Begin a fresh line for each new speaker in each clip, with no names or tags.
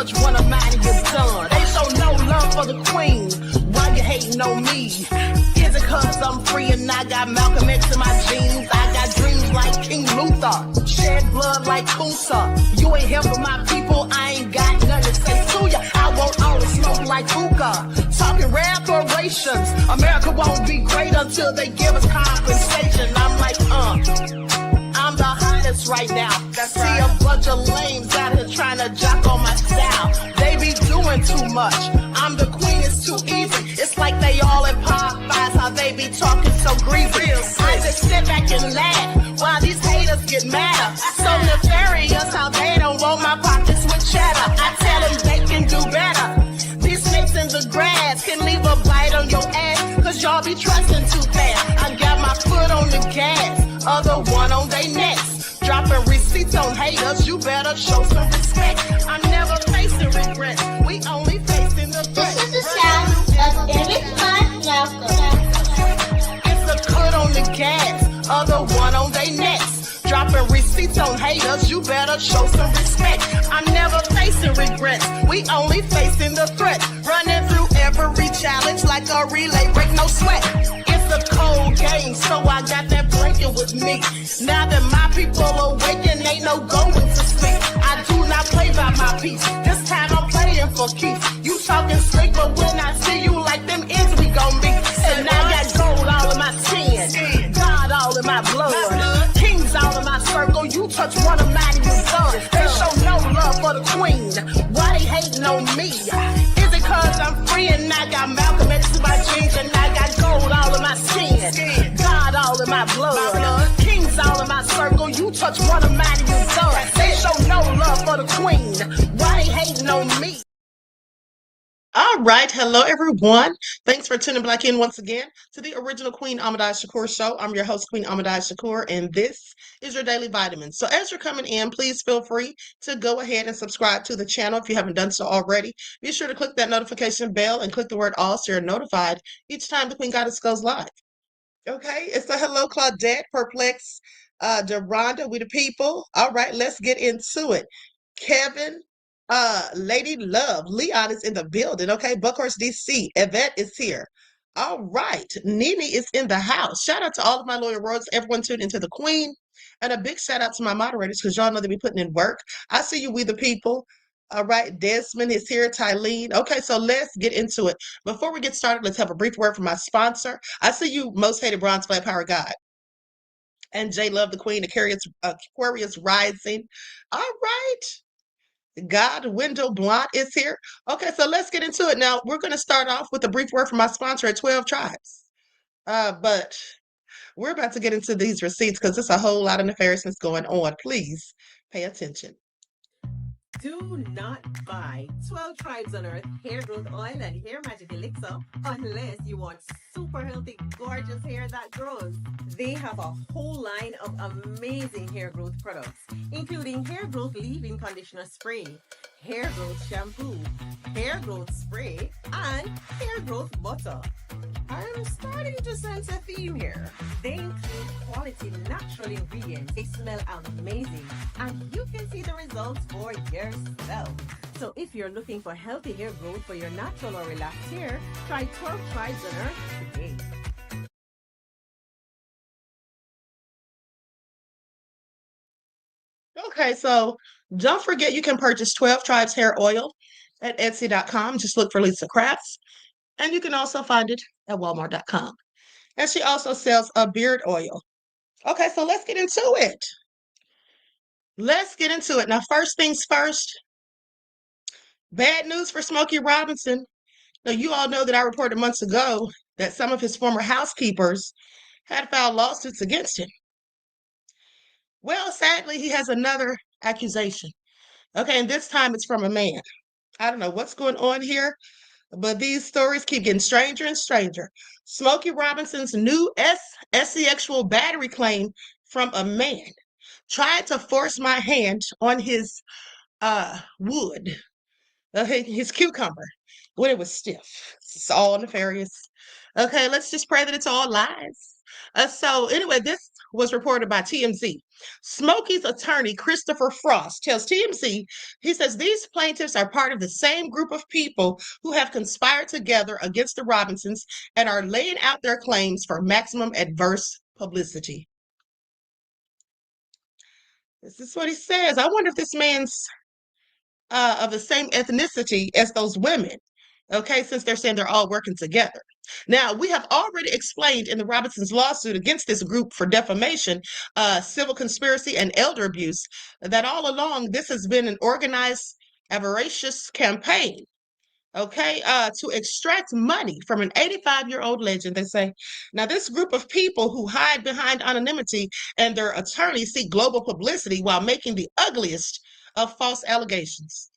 touch one of mine and you're done. They show no love for the queen. Why you hating on me? Is it cause I'm free and I got Malcolm X in my jeans? I got dreams like King Luther, shed blood like Kusa. You ain't helping my people, I ain't got nothing to say to ya. I want all the smoke like hookah. Talking reparations. America won't be great until they give us compensation. I'm like, I'm the hottest right now. See a bunch of lames out here trying to jock on my style. They be doing too much. I'm the queen, it's too easy. It's like they all in Popeyes, how they be talking so greasy. I just sit back and laugh while these haters get madder. So nefarious how they don't want my pockets with cheddar. I tell them they can do better. These snakes in the grass can leave a bite on your ass, cause y'all be trusting too fast. I got my foot on the gas, other one on they necks. Dropping receipts on haters, you better show some respect. I'm never facing regrets, we only facing the threat.
This is the sound of Eric
It's a cut on the gas, other one on they necks. Dropping receipts on haters, you better show some respect. I'm never facing regrets, we only facing the threat. Running through every challenge like a relay, break no sweat. It's a cold game, so I got that blanket with me. Now that my people awaken, ain't no going to sleep. I do not play by my piece, this time I'm playing for keeps. You talking slick, but when I see you like them ends, we gon' meet. And I got gold all in my skin, God all in my blood, kings all in my circle. You touch one of mine and you're done. They show no love for the queen. Why they hating on me? Is it cause I'm free and I got Malcolm X in my jeans and I got gold all in my skin, God all in my blood, kings all in my circle. You touch one of mine and you're done. They show no love for the queen. Why they hating on me? All right. Hello, everyone. Thanks for tuning back in once again to the original Queen Shakur show. I'm your host, Queen Shakur, and this is your daily vitamin. So as you're coming in, please feel free to go ahead and subscribe to the channel if you haven't done so already. Be sure to click that notification bell and click the word all so you're notified each time the Queen Goddess goes live. Okay. It's a hello, Claudette, Perplex, Deronda, we the people. All right. Let's get into it. Kevin, Lady Love, Leon is in the building. Okay, Buckhorst DC, Yvette is here. All right, Nene is in the house. Shout out to all of my loyal royals, everyone tuned into the Queen, and a big shout out to my moderators because y'all know they be putting in work. I see you, we the people. All right, Desmond is here, Tylene. Okay, so let's get into it. Before we get started, let's have a brief word from my sponsor. I see you, Most Hated Bronze Flag Power God. And J Love the Queen, Aquarius Rising. All right. God, Wendell Blunt is here. Okay, so let's get into it. Now, we're going to start off with a brief word from my sponsor at 12 Tribes. But we're about to get into these receipts because there's a whole lot of nefariousness going on. Please pay attention.
Do not buy 12 Tribes on Earth hair growth oil and hair magic elixir unless you want super healthy, gorgeous hair that grows. They have a whole line of amazing hair growth products, including hair growth leave-in conditioner spray, hair growth shampoo, hair growth spray, and hair growth butter. I'm starting to sense a theme here. They include quality natural ingredients. They smell amazing, and you can see the results for yourself. So if you're looking for healthy hair growth for your natural or relaxed hair, try 12 Tribes on Earth today.
Okay, so don't forget you can purchase 12 Tribes hair oil at Etsy.com. Just look for Lisa Crafts. And you can also find it at Walmart.com. And she also sells a beard oil. Okay, so let's get into it. Let's get into it. Now, first things first, bad news for Smokey Robinson. Now, you all know that I reported months ago that some of his former housekeepers had filed lawsuits against him. Well, sadly, he has another accusation. Okay, and this time it's from a man. I don't know what's going on here, but these stories keep getting stranger and stranger. Smokey Robinson's new sexual battery claim from a man tried to force my hand on his wood, his cucumber, when it was stiff. It's all nefarious. Okay, let's just pray that it's all lies. So anyway, this was reported by TMZ. Smokey's attorney, Christopher Frost, tells TMZ, he says these plaintiffs are part of the same group of people who have conspired together against the Robinsons and are laying out their claims for maximum adverse publicity. This is what he says. I wonder if this man's of the same ethnicity as those women. Okay, since they're saying they're all working together. Now, we have already explained in the Robinsons lawsuit against this group for defamation, civil conspiracy, and elder abuse that all along this has been an organized, avaricious campaign, okay, to extract money from an 85-year-old legend, they say. Now, this group of people who hide behind anonymity and their attorneys seek global publicity while making the ugliest of false allegations.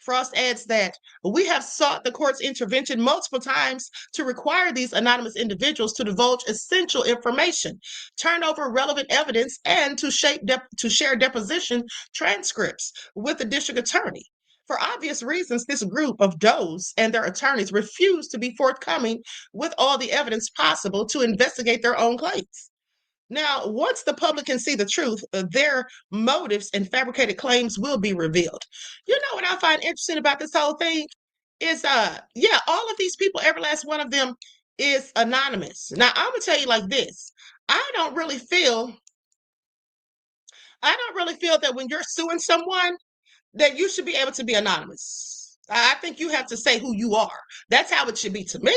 Frost adds that we have sought the court's intervention multiple times to require these anonymous individuals to divulge essential information, turn over relevant evidence, and to share deposition transcripts with the district attorney. For obvious reasons, this group of does and their attorneys refuse to be forthcoming with all the evidence possible to investigate their own claims. Now, once the public can see the truth, their motives and fabricated claims will be revealed. You know what I find interesting about this whole thing is, yeah, all of these people, every last one of them is anonymous. Now, I'm gonna tell you like this: I don't really feel that when you're suing someone that you should be able to be anonymous. I think you have to say who you are. That's how it should be to me,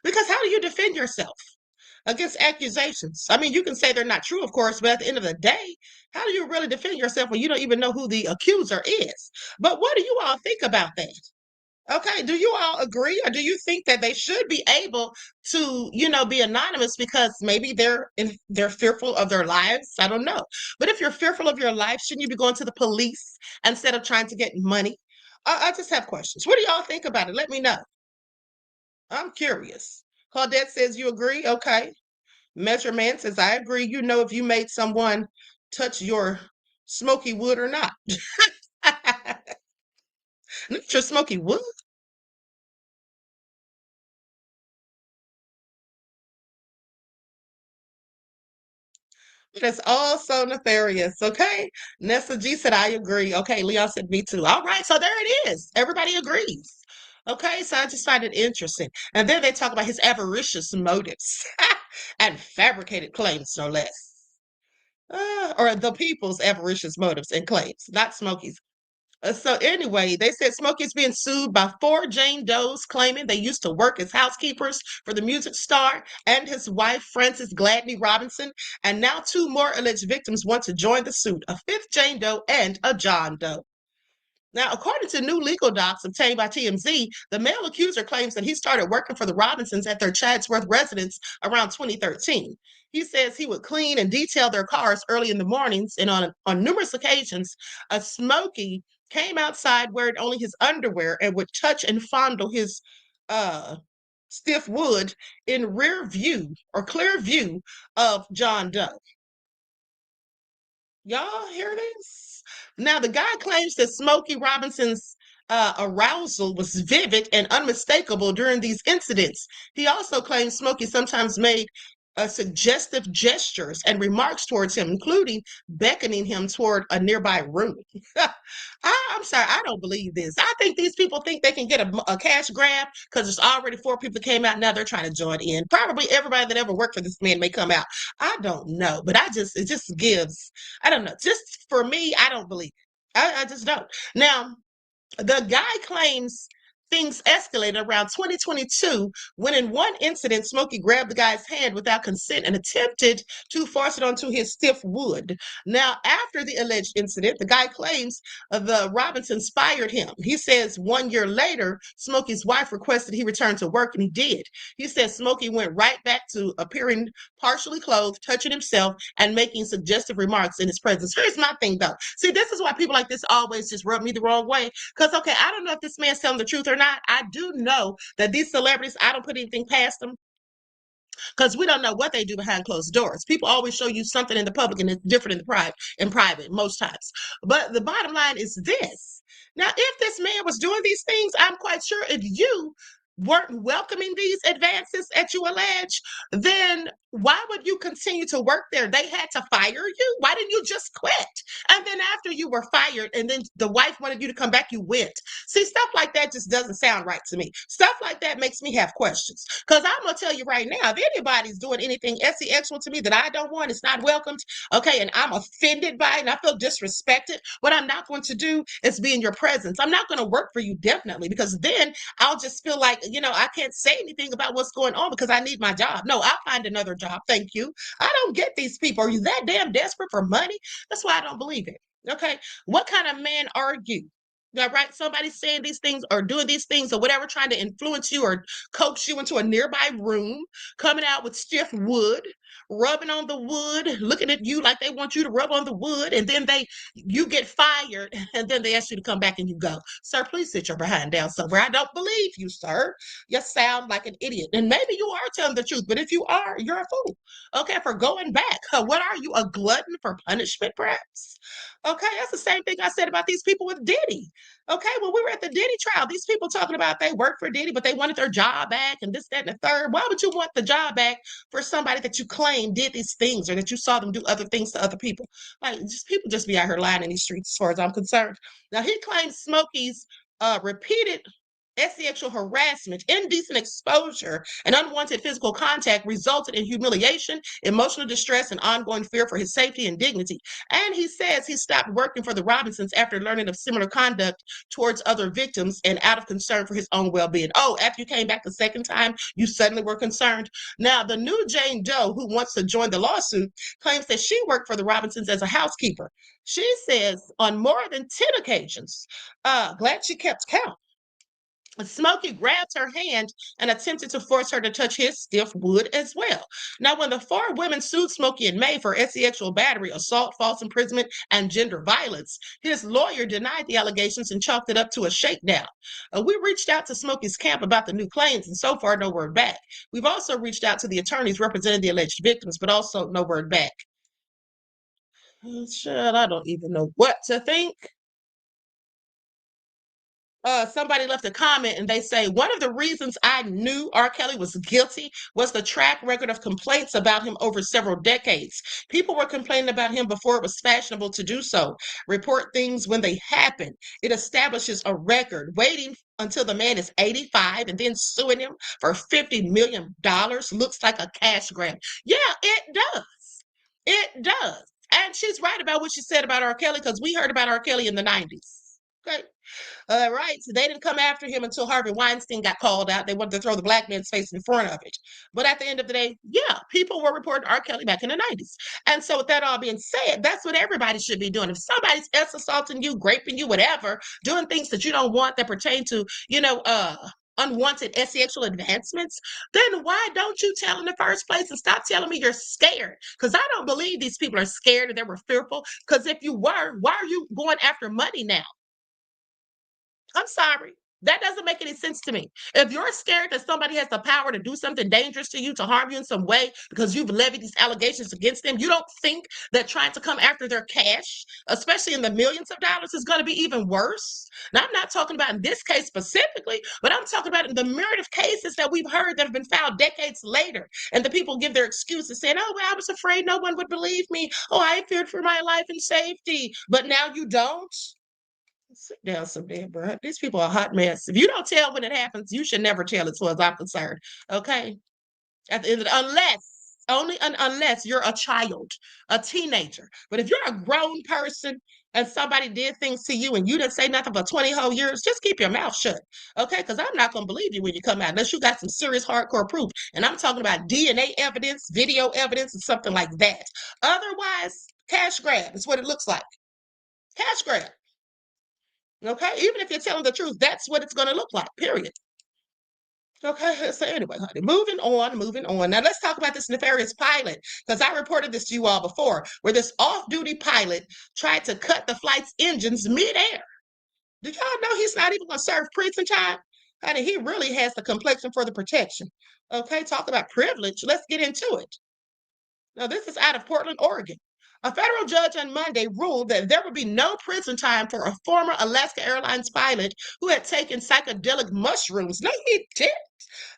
because how do you defend yourself against accusations? I mean, you can say they're not true, of course, but at the end of the day, how do you really defend yourself when you don't even know who the accuser is? But what do you all think about that? Okay, do you all agree, or do you think that they should be able to, be anonymous because maybe they're fearful of their lives? I don't know. But if you're fearful of your life, shouldn't you be going to the police instead of trying to get money? I just have questions. What do y'all think about it? Let me know. I'm curious. Claudette says you agree. Okay. Measurement says I agree. You know if you made someone touch your smoky wood or not. Not your smoky wood. That's all so nefarious. Okay. Nessa G said, I agree. Okay. Leon said, me too. All right. So there it is. Everybody agrees. Okay. So I just find it interesting. And then they talk about his avaricious motives and fabricated claims, no less. Or the people's avaricious motives and claims, not Smokey's. So anyway, they said Smokey's being sued by 4 Jane Does claiming they used to work as housekeepers for the music star and his wife, Frances Gladney Robinson. And now 2 more alleged victims want to join the suit, a 5th Jane Doe and a John Doe. Now, according to new legal docs obtained by TMZ, the male accuser claims that he started working for the Robinsons at their Chatsworth residence around 2013. He says he would clean and detail their cars early in the mornings, and on numerous occasions, a Smokey came outside wearing only his underwear and would touch and fondle his uh, stiff wood in rear view or clear view of John Doe. Y'all hear this? Now, the guy claims that Smokey Robinson's arousal was vivid and unmistakable during these incidents. He also claims Smokey sometimes made suggestive gestures and remarks towards him, including beckoning him toward a nearby room. I'm sorry, I don't believe this. I think these people think they can get a cash grab because there's already 4 people that came out. Now they're trying to join in. Probably everybody that ever worked for this man may come out. I don't know, but it just gives, I don't know. Just for me, I don't believe it. I just don't. Now, the guy claims things escalated around 2022 when in one incident, Smokey grabbed the guy's hand without consent and attempted to force it onto his stiff wood. Now, after the alleged incident, the guy claims the Robinsons fired him. He says 1 year later, Smokey's wife requested he return to work, and he did. He says Smokey went right back to appearing partially clothed, touching himself, and making suggestive remarks in his presence. Here's my thing, though. See, this is why people like this always just rub me the wrong way. Because, okay, I don't know if this man's telling the truth or not. I do know that these celebrities, I don't put anything past them because we don't know what they do behind closed doors. People always show you something in the public and it's different in private most times. But the bottom line is this. Now, if this man was doing these things, I'm quite sure if you weren't welcoming these advances that you allege, then Why would you continue to work there? They had to fire you. Why didn't you just quit? And then after you were fired and then the wife wanted you to come back, you went. See, stuff like that just doesn't sound right to me. Stuff like that makes me have questions. Because I'm going to tell you right now, if anybody's doing anything sexual to me that I don't want, it's not welcomed, okay, and I'm offended by it and I feel disrespected, what I'm not going to do is be in your presence. I'm not going to work for you, definitely, because then I'll just feel like, I can't say anything about what's going on because I need my job. No, I'll find another job. Thank you. I don't get these people. Are you that damn desperate for money? That's why I don't believe it. Okay. What kind of man are you? Yeah, right. Somebody's saying these things or doing these things or whatever, trying to influence you or coax you into a nearby room, coming out with stiff wood, rubbing on the wood, looking at you like they want you to rub on the wood, and then you get fired, and then they ask you to come back and you go. Sir, please sit your behind down somewhere. I don't believe you, sir. You sound like an idiot. And maybe you are telling the truth, but if you are, you're a fool. Okay, for going back. What are you, a glutton for punishment, perhaps? Okay, that's the same thing I said about these people with Diddy. Okay, when we were at the Diddy trial, these people talking about they worked for Diddy, but they wanted their job back and this, that, and the third. Why would you want the job back for somebody that you claim did these things or that you saw them do other things to other people? Like, just people just be out here lying in these streets as far as I'm concerned. Now, he claims Smokey's repeated sexual harassment, indecent exposure, and unwanted physical contact resulted in humiliation, emotional distress, and ongoing fear for his safety and dignity. And he says he stopped working for the Robinsons after learning of similar conduct towards other victims and out of concern for his own well-being. Oh, after you came back the second time, you suddenly were concerned. Now, the new Jane Doe, who wants to join the lawsuit, claims that she worked for the Robinsons as a housekeeper. She says on more than 10 occasions, glad she kept count, Smokey grabbed her hand and attempted to force her to touch his stiff wood as well. Now, when the four women sued Smokey in May for sexual battery, assault, false imprisonment, and gender violence, his lawyer denied the allegations and chalked it up to a shakedown. We reached out to Smokey's camp about the new claims, and so far, no word back. We've also reached out to the attorneys representing the alleged victims, but also no word back. Shit, I don't even know what to think. Somebody left a comment and they say, one of the reasons I knew R. Kelly was guilty was the track record of complaints about him over several decades. People were complaining about him before it was fashionable to do so. Report things when they happen. It establishes a record. Waiting until the man is 85 and then suing him for $50 million looks like a cash grab. Yeah, it does. It does. And she's right about what she said about R. Kelly because we heard about R. Kelly in the 90s. Okay. Right. So they didn't come after him until Harvey Weinstein got called out. They wanted to throw the black man's face in front of it. But at the end of the day, yeah, people were reporting R. Kelly back in the 90s. And so with that all being said, that's what everybody should be doing. If somebody's assaulting you, raping you, whatever, doing things that you don't want that pertain to, unwanted sexual advancements, then why don't you tell in the first place and stop telling me you're scared? Because I don't believe these people are scared or they were fearful. Because if you were, why are you going after money now? I'm sorry. That doesn't make any sense to me. If you're scared that somebody has the power to do something dangerous to you, to harm you in some way, because you've levied these allegations against them, you don't think that trying to come after their cash, especially in the millions of dollars, is going to be even worse? Now, I'm not talking about in this case specifically, but I'm talking about in the myriad of cases that we've heard that have been filed decades later. And the people give their excuses saying, oh, well, I was afraid no one would believe me. Oh, I feared for my life and safety. But now you don't? Sit down someday, bro. These people are a hot mess. If you don't tell when it happens, you should never tell, as far as I'm concerned. Okay? At the end of unless you're a child, a teenager. But if you're a grown person and somebody did things to you and you didn't say nothing for 20 whole years, just keep your mouth shut. Okay? Because I'm not going to believe you when you come out unless you got some serious hardcore proof. And I'm talking about DNA evidence, video evidence, and something like that. Otherwise, cash grab is what it looks like. Cash grab. Okay, even if you're telling the truth, that's what it's going to look like, period. Okay, so anyway, honey, moving on. Now let's talk about this nefarious pilot, because I reported this to you all before, where this off-duty pilot tried to cut the flight's engines mid-air. Did y'all know he's not even going to serve prison time? Honey, he really has the complexion for the protection. Okay, talk about privilege. Let's get into it. Now, this is out of Portland, Oregon. A federal judge on Monday ruled that there would be no prison time for a former Alaska Airlines pilot who had taken psychedelic mushrooms. No, he didn't.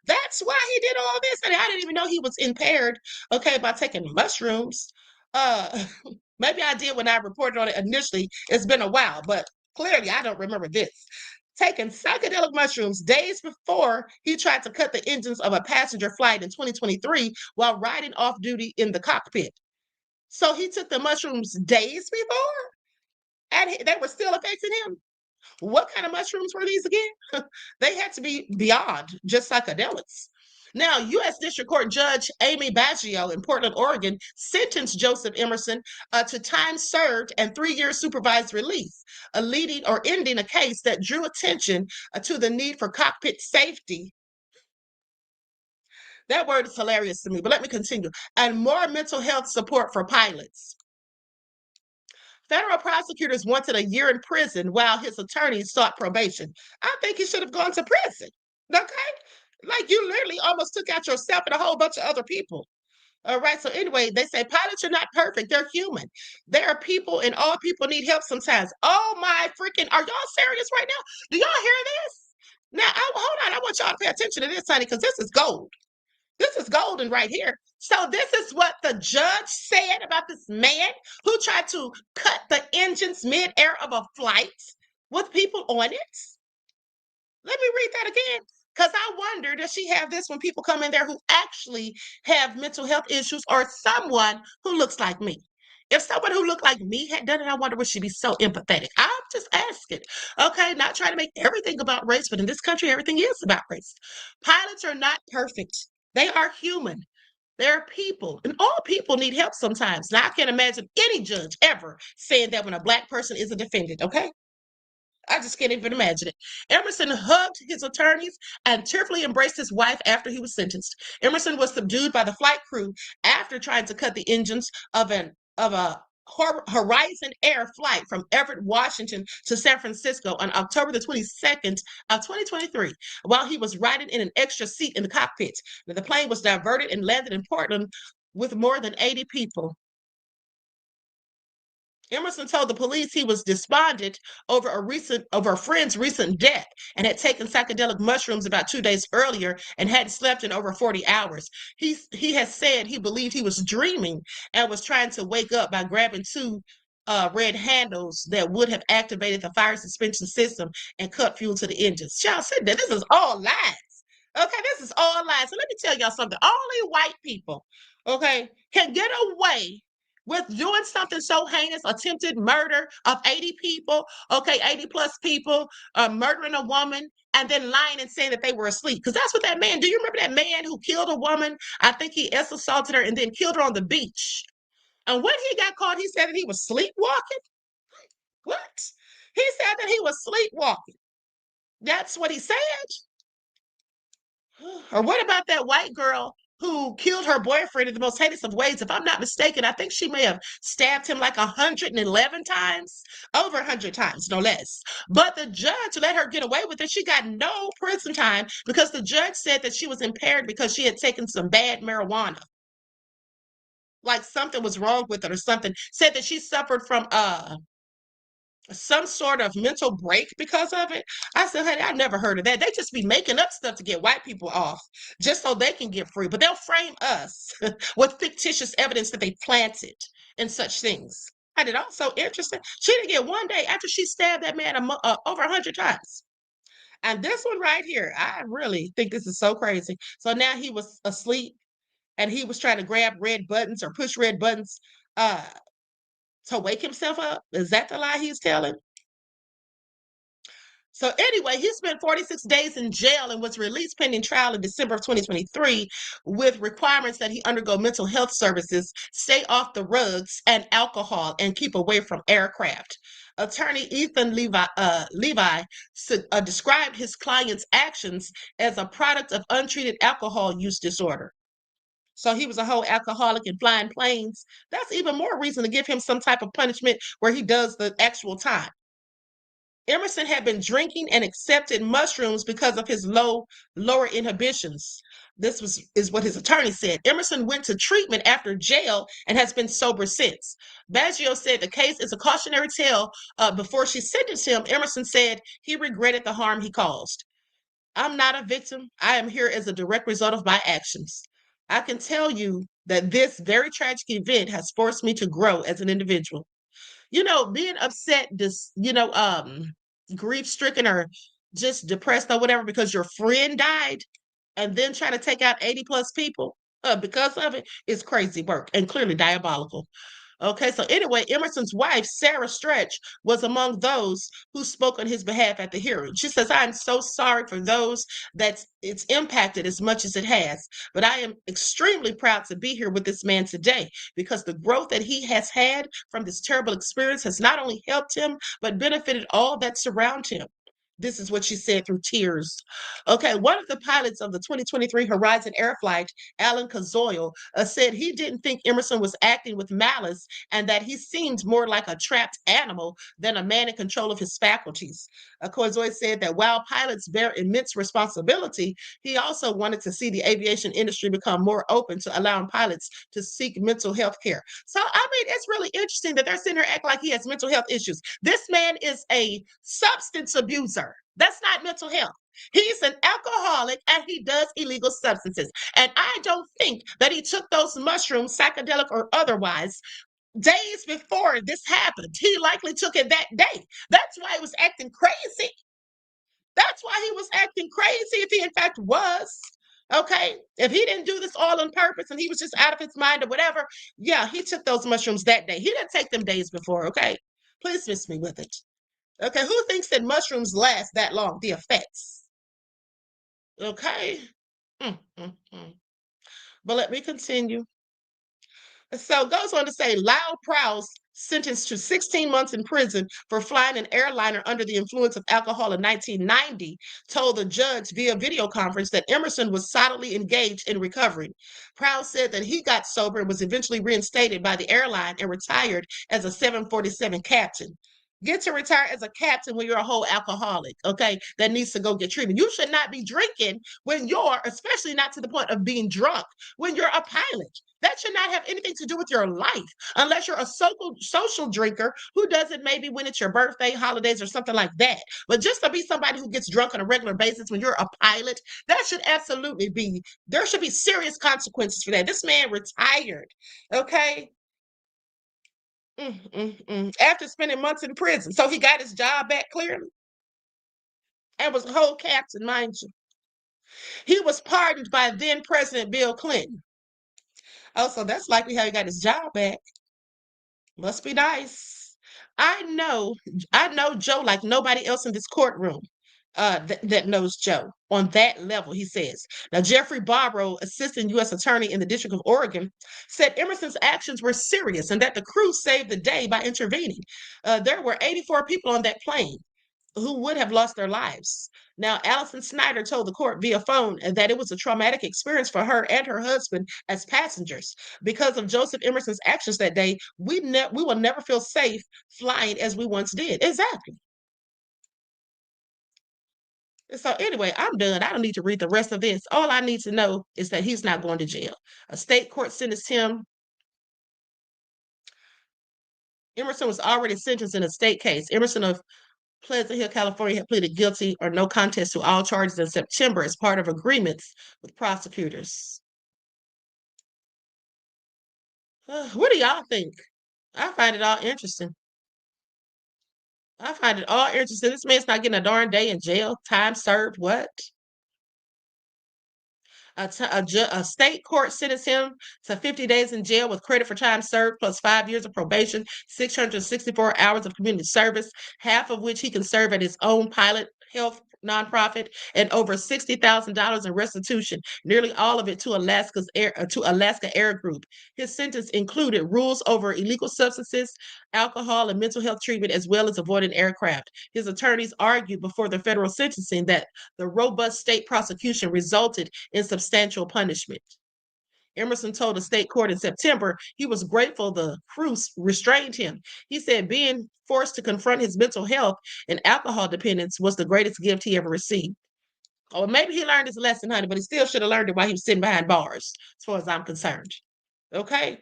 That's why he did all this. And I didn't even know he was impaired, okay, by taking mushrooms. Uh, maybe I did when I reported on it initially. It's been a while, but clearly I don't remember this. Taking psychedelic mushrooms days before he tried to cut the engines of a passenger flight in 2023 while riding off duty in the cockpit. So he took the mushrooms days before, and they were still affecting him. What kind of mushrooms were these again? They had to be beyond just psychedelics. Now, U.S. District Court Judge Amy Baggio in Portland, Oregon, sentenced Joseph Emerson to time served and 3 years supervised release, leading or ending a case that drew attention to the need for cockpit safety. That word is hilarious to me, but let me continue. And more mental health support for pilots. Federal prosecutors wanted a year in prison while his attorneys sought probation. I think he should have gone to prison. Okay? Like you literally almost took out yourself and a whole bunch of other people. All right. So anyway, they say pilots are not perfect. They're human. There are people and all people need help sometimes. Oh my freaking, are y'all serious right now? Do y'all hear this? Now, hold on. I want y'all to pay attention to this, honey, because this is gold. This is golden right here. So this is what the judge said about this man who tried to cut the engines mid-air of a flight with people on it. Let me read that again. Because I wonder, does she have this when people come in there who actually have mental health issues or someone who looks like me? If someone who looked like me had done it, I wonder would she be so empathetic? I'm just asking. Okay, not trying to make everything about race, but in this country, everything is about race. Pilots are not perfect. They are human. They're people, and all people need help sometimes. Now, I can't imagine any judge ever saying that when a Black person is a defendant, okay? I just can't even imagine it. Emerson hugged his attorneys and tearfully embraced his wife after he was sentenced. Emerson was subdued by the flight crew after trying to cut the engines of a Horizon Air flight from Everett, Washington to San Francisco on October the 22nd of 2023 while he was riding in an extra seat in the cockpit. Now, the plane was diverted and landed in Portland with more than 80 people. Emerson told the police he was despondent over a friend's recent death and had taken psychedelic mushrooms about 2 days earlier and hadn't slept in over 40 hours. He has said he believed he was dreaming and was trying to wake up by grabbing two red handles that would have activated the fire suspension system and cut fuel to the engines. Y'all said that this is all lies. Okay, this is all lies. So let me tell y'all something. Only white people, okay, can get away with doing something so heinous, attempted murder of 80 people, okay, 80 plus people, murdering a woman, and then lying and saying that they were asleep. Because that's what that man, do you remember that man who killed a woman? I think he assaulted her and then killed her on the beach. And when he got caught, he said that he was sleepwalking. What? He said that he was sleepwalking. That's what he said. Or what about that white girl who killed her boyfriend in the most heinous of ways? If I'm not mistaken, I think she may have stabbed him like 111 times, over 100 times, no less. But the judge let her get away with it. She got no prison time because the judge said that she was impaired because she had taken some bad marijuana. Like something was wrong with it or something. Said that she suffered from some sort of mental break because of it. I said, honey, I never heard of that. They just be making up stuff to get white people off just so they can get free. But they'll frame us with fictitious evidence that they planted and such things. And it also interesting. She didn't get 1 day after she stabbed that man over 100 times. And this one right here, I really think this is so crazy. So now he was asleep and he was trying to grab red buttons or push red buttons uh, to wake himself up. Is that the lie he's telling? So anyway, he spent 46 days in jail and was released pending trial in December of 2023 with requirements that he undergo mental health services, stay off the rugs and alcohol, and keep away from aircraft. Attorney Ethan Levi described his client's actions as a product of untreated alcohol use disorder. So he was a whole alcoholic and flying planes. That's even more reason to give him some type of punishment where he does the actual time. Emerson had been drinking and accepted mushrooms because of his lower inhibitions. Is what his attorney said. Emerson went to treatment after jail and has been sober since. Baggio said the case is a cautionary tale. Before she sentenced him, Emerson said he regretted the harm he caused. I'm not a victim. I am here as a direct result of my actions. I can tell you that this very tragic event has forced me to grow as an individual. Being upset, grief stricken or just depressed or whatever because your friend died and then trying to take out 80 plus people because of it is crazy work and clearly diabolical. Okay, so anyway, Emerson's wife, Sarah Stretch, was among those who spoke on his behalf at the hearing. She says, I'm so sorry for those that it's impacted as much as it has, but I am extremely proud to be here with this man today because the growth that he has had from this terrible experience has not only helped him, but benefited all that surround him. This is what she said through tears. Okay, one of the pilots of the 2023 Horizon Air flight, Alan Kazoil, said he didn't think Emerson was acting with malice and that he seemed more like a trapped animal than a man in control of his faculties. Kazoil said that while pilots bear immense responsibility, he also wanted to see the aviation industry become more open to allowing pilots to seek mental health care. So, I mean, it's really interesting that they're sitting here acting like he has mental health issues. This man is a substance abuser. That's not mental health. He's an alcoholic and he does illegal substances. And I don't think that he took those mushrooms, psychedelic or otherwise, days before this happened. He likely took it that day. That's why he was acting crazy. That's why he was acting crazy if he in fact was. Okay, if he didn't do this all on purpose and he was just out of his mind or whatever, yeah, he took those mushrooms that day. He didn't take them days before, okay? Please miss me with it. Okay, who thinks that mushrooms last that long, the effects? Okay. But let me continue. So it goes on to say Lyle Prowse, sentenced to 16 months in prison for flying an airliner under the influence of alcohol in 1990, told the judge via video conference that Emerson was solidly engaged in recovering. Prowse said that he got sober and was eventually reinstated by the airline and retired as a 747 captain. Get to retire as a captain when you're a whole alcoholic, okay, that needs to go get treatment. You should not be drinking when you're, especially not to the point of being drunk, when you're a pilot. That should not have anything to do with your life unless you're a social drinker who does it maybe when it's your birthday, holidays, or something like that. But just to be somebody who gets drunk on a regular basis when you're a pilot, that should absolutely be, there should be serious consequences for that. This man retired, okay? After spending months in prison. So he got his job back clearly and was a whole captain, mind you. He was pardoned by then President Bill Clinton. Oh, so that's likely how he got his job back. Must be nice. I know, I know Joe like nobody else in this courtroom. That knows Joe on that level, he says. Now, Jeffrey Barrow, assistant U.S. attorney in the District of Oregon, said Emerson's actions were serious and that the crew saved the day by intervening. There were 84 people on that plane who would have lost their lives. Now, Allison Snyder told the court via phone that it was a traumatic experience for her and her husband as passengers. Because of Joseph Emerson's actions that day, we will never feel safe flying as we once did. Exactly. So anyway, I'm done. I don't need to read the rest of this. All I need to know is that he's not going to jail. A state court sentenced him. Emerson was already sentenced in a state case. Emerson of Pleasant Hill, California, had pleaded guilty or no contest to all charges in September as part of agreements with prosecutors. What do y'all think? I find it all interesting. I find it all interesting. This man's not getting a darn day in jail. Time served. What? A state court sentenced him to 50 days in jail with credit for time served plus 5 years of probation, 664 hours of community service, half of which he can serve at his own pilot health nonprofit, and over $60,000 in restitution, nearly all of it to Alaska Air Group. His sentence included rules over illegal substances, alcohol, and mental health treatment, as well as avoiding aircraft. His attorneys argued before the federal sentencing that the robust state prosecution resulted in substantial punishment. Emerson told a state court in September he was grateful the crew restrained him. He said being forced to confront his mental health and alcohol dependence was the greatest gift he ever received. Or maybe he learned his lesson, honey, but he still should have learned it while he was sitting behind bars, as far as I'm concerned. Okay?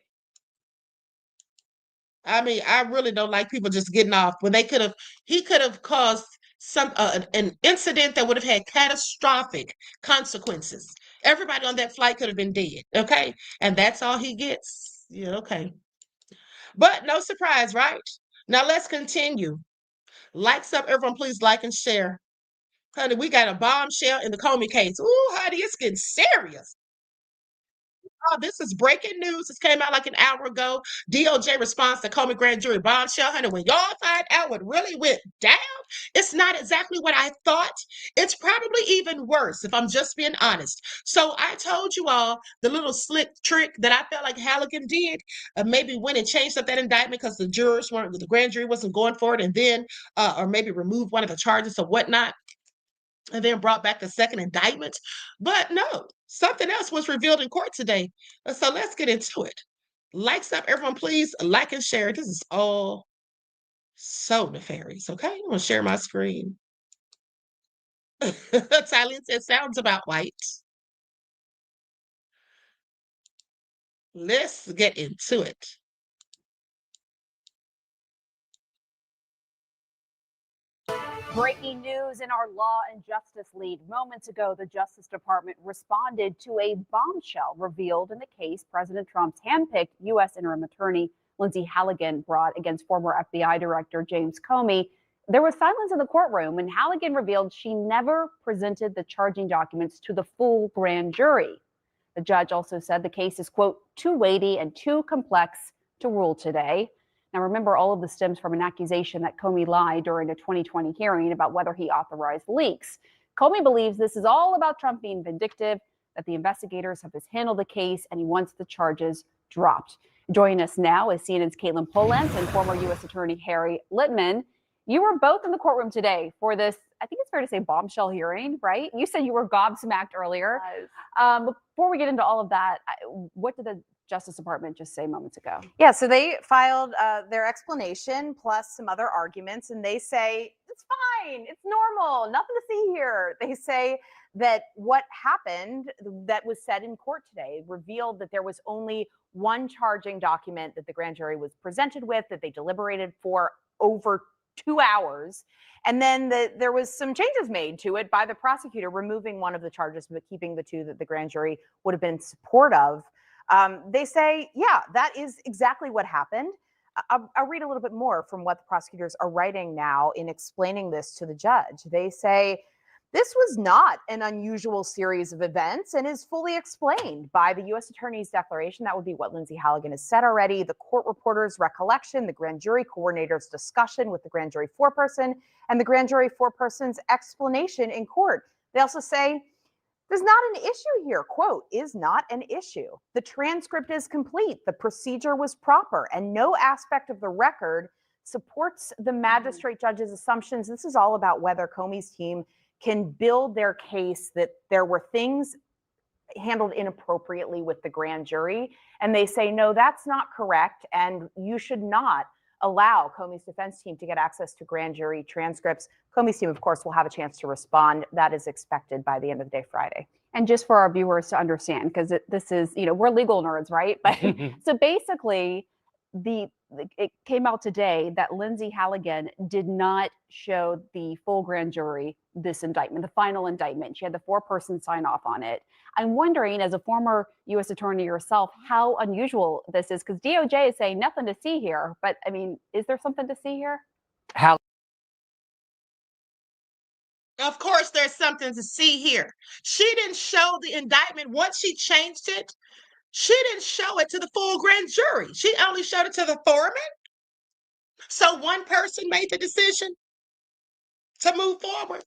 I mean, I really don't like people just getting off when he could have caused an incident that would have had catastrophic consequences. Everybody on that flight could have been dead. Okay, and that's all he gets. Yeah, okay. But no surprise, right? Now let's continue. Likes up, everyone. Please like and share. Honey, we got a bombshell in the Comey case. Ooh, honey, it's getting serious. Oh, this is breaking news. This came out like an hour ago. DOJ response to Comey grand jury bombshell. Honey, when y'all find out what really went down, it's not exactly what I thought. It's probably even worse, if I'm just being honest. So I told you all the little slick trick that I felt like Halligan did. Maybe went and changed up that indictment because the jurors weren't, the grand jury wasn't going for it, and then, or maybe removed one of the charges or whatnot, and then brought back a second indictment. But no, something else was revealed in court today. So let's get into it. Likes up, everyone, please like and share. This is all so nefarious. Okay, I'm gonna share my screen. Thailand says sounds about right. Let's get into it.
Breaking news in our law and justice lead. Moments ago, the Justice Department responded to a bombshell revealed in the case President Trump's handpicked U.S. interim attorney Lindsay Halligan brought against former FBI Director James Comey. There was silence in the courtroom when Halligan revealed she never presented the charging documents to the full grand jury. The judge also said the case is, quote, too weighty and too complex to rule today. Now, remember, all of this stems from an accusation that Comey lied during a 2020 hearing about whether he authorized leaks. Comey believes this is all about Trump being vindictive, that the investigators have mishandled the case, and he wants the charges dropped. Joining us now is CNN's Caitlin Polentz and former U.S. Attorney Harry Litman. You were both in the courtroom today for this, I think it's fair to say, bombshell hearing, right? You said you were gobsmacked earlier. Before we get into all of that, what did the Justice Department just say moments ago?
Yeah, so they filed their explanation plus some other arguments, and they say it's fine, it's normal, nothing to see here. They say that what happened that was said in court today revealed that there was only one charging document that the grand jury was presented with, that they deliberated for over 2 hours. And then there was some changes made to it by the prosecutor, removing one of the charges, but keeping the two that the grand jury would have been in support of. They say, yeah, that is exactly what happened. I'll read a little bit more from what the prosecutors are writing now in explaining this to the judge. They say, this was not an unusual series of events and is fully explained by the U.S. Attorney's declaration. That would be what Lindsay Halligan has said already. The court reporter's recollection, the grand jury coordinator's discussion with the grand jury foreperson, and the grand jury foreperson's explanation in court. They also say, there's not an issue here, quote, is not an issue. The transcript is complete. The procedure was proper, and no aspect of the record supports the magistrate judge's assumptions. This is all about whether Comey's team can build their case that there were things handled inappropriately with the grand jury. And they say, no, that's not correct. And you should not allow Comey's defense team to get access to grand jury transcripts. Comey's team, of course, will have a chance to respond. That is expected by the end of the day Friday.
And just for our viewers to understand, because this is, we're legal nerds, right? But so basically, it came out today that Lindsay Halligan did not show the full grand jury this indictment, the final indictment. She had the foreperson sign off on it. I'm wondering, as a former U.S. attorney yourself, how unusual this is, because DOJ is saying nothing to see here. But I mean, is there something to see here?
Of course, there's something to see here. She didn't show the indictment. Once she changed it, she didn't show it to the full grand jury. She only showed it to the foreman. So one person made the decision to move forward.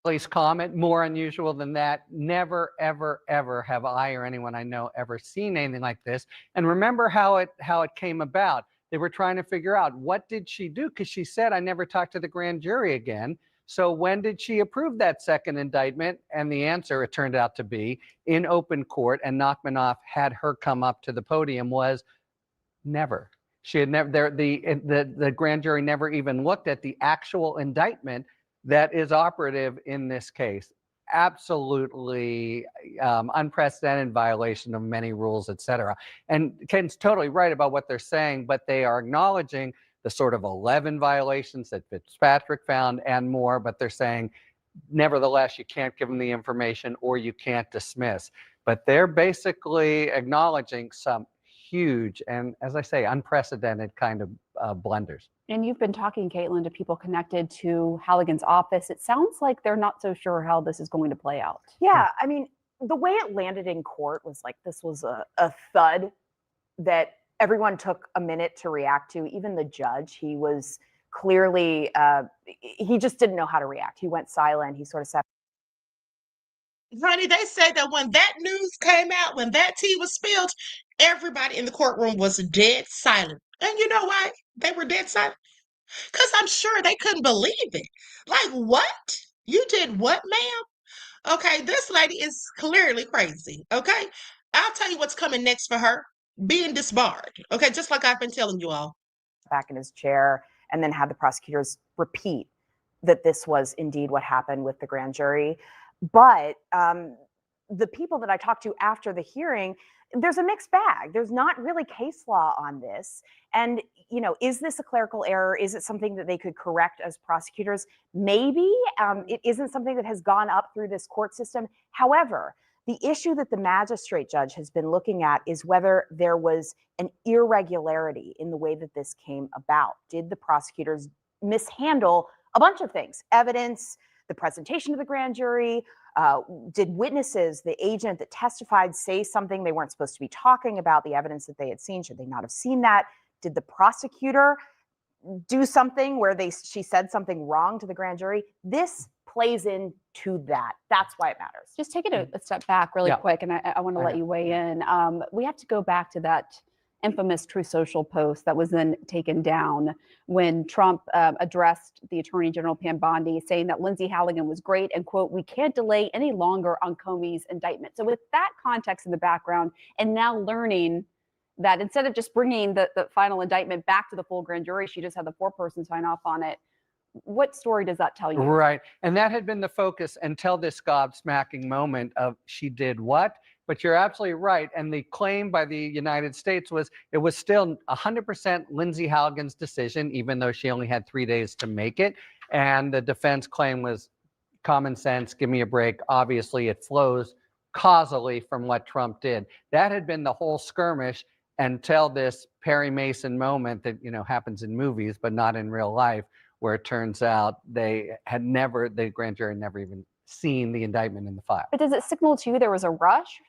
Please comment. More unusual than that. Never, ever, ever have I or anyone I know ever seen anything like this. And remember how it came about. They were trying to figure out, what did she do? Because she said, I never talked to the grand jury again. So when did she approve that second indictment? And the answer, it turned out to be, in open court, and Nachmanoff had her come up to the podium, was never. She had never, the grand jury never even looked at the actual indictment that is operative in this case. Absolutely unprecedented violation of many rules, et cetera. And Ken's totally right about what they're saying, but they are acknowledging the sort of 11 violations that Fitzpatrick found and more, but they're saying, nevertheless, you can't give them the information or you can't dismiss. But they're basically acknowledging some huge and, as I say, unprecedented kind of blunders.
And you've been talking, Caitlin, to people connected to Halligan's office. It sounds like they're not so sure how this is going to play out.
Yeah, I mean, the way it landed in court was like this was a thud that everyone took a minute to react to. Even the judge, he was clearly, he just didn't know how to react. He went silent. He sort of sat.
Honey, they said that when that news came out, when that tea was spilled, everybody in the courtroom was dead silent. And you know why they were dead silent? Because I'm sure they couldn't believe it. Like, what? You did what, ma'am? Okay, this lady is clearly crazy. Okay, I'll tell you what's coming next for her: being disbarred. Okay, just like I've been telling you all.
Back in his chair and then had the prosecutors repeat that this was indeed what happened with the grand jury. But the people that I talked to after the hearing, there's a mixed bag. There's not really case law on this. And, you know, is this a clerical error? Is it something that they could correct as prosecutors? Maybe. It isn't something that has gone up through this court system. However, the issue that the magistrate judge has been looking at is whether there was an irregularity in the way that this came about. Did the prosecutors mishandle a bunch of things? Evidence, the presentation to the grand jury, did witnesses, the agent that testified, say something they weren't supposed to be talking about, the evidence that they had seen? Should they not have seen that? Did the prosecutor do something where she said something wrong to the grand jury? This plays into that. That's why it matters.
Just take it a step back really quick, and I want to let you weigh in. We have to go back to that infamous Truth Social post that was then taken down when Trump addressed the Attorney General Pam Bondi, saying that Lindsay Halligan was great and, quote, "we can't delay any longer on Comey's indictment." So with that context in the background, and now learning that instead of just bringing the final indictment back to the full grand jury, she just had the four-person sign off on it. What story does that tell you?
Right. And that had been the focus until this gobsmacking moment of she did what? But you're absolutely right. And the claim by the United States was it was still 100% Lindsay Halligan's decision, even though she only had 3 days to make it. And the defense claim was common sense, give me a break. Obviously, it flows causally from what Trump did. That had been the whole skirmish until this Perry Mason moment that, you know, happens in movies, but not in real life, where it turns out the grand jury never even seen the indictment in the file.
But does it signal to you there was a rush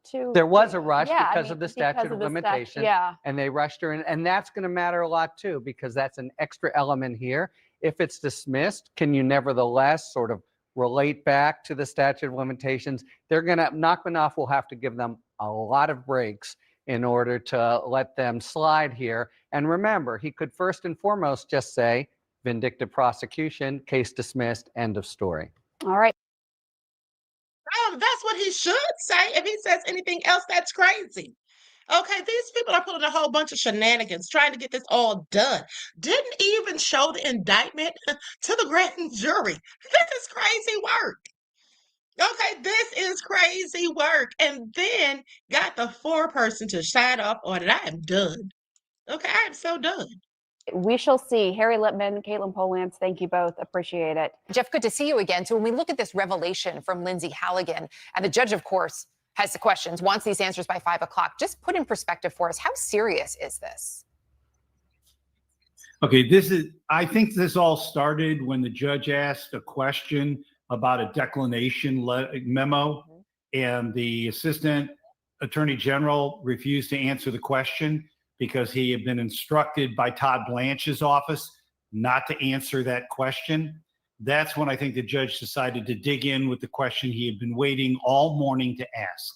to
there was a rush because of the statute of limitations, and they rushed her in, and that's going to matter a lot too, because that's an extra element here. If it's dismissed, can you nevertheless sort of relate back to the statute of limitations? They're going to, Nachmanoff will have to give them a lot of breaks in order to let them slide here. And remember, he could first and foremost just say, vindictive prosecution, case dismissed, end of story.
All right.
That's what he should say. If he says anything else, that's crazy. Okay, these people are pulling a whole bunch of shenanigans trying to get this all done. Didn't even show the indictment to the grand jury. This is crazy work. Okay, this is crazy work. And then got the four-person to sign off on it. I am done. Okay, I am so done.
We shall see. Harry Lippman, Caitlin Polance, thank you both. Appreciate it.
Jeff, good to see you again. So when we look at this revelation from Lindsay Halligan, and the judge, of course, has the questions, wants these answers by 5 o'clock, just put in perspective for us, how serious is this?
Okay, I think this all started when the judge asked a question about a declination memo, and the assistant attorney general refused to answer the question because he had been instructed by Todd Blanche's office not to answer that question. That's when I think the judge decided to dig in with the question he had been waiting all morning to ask.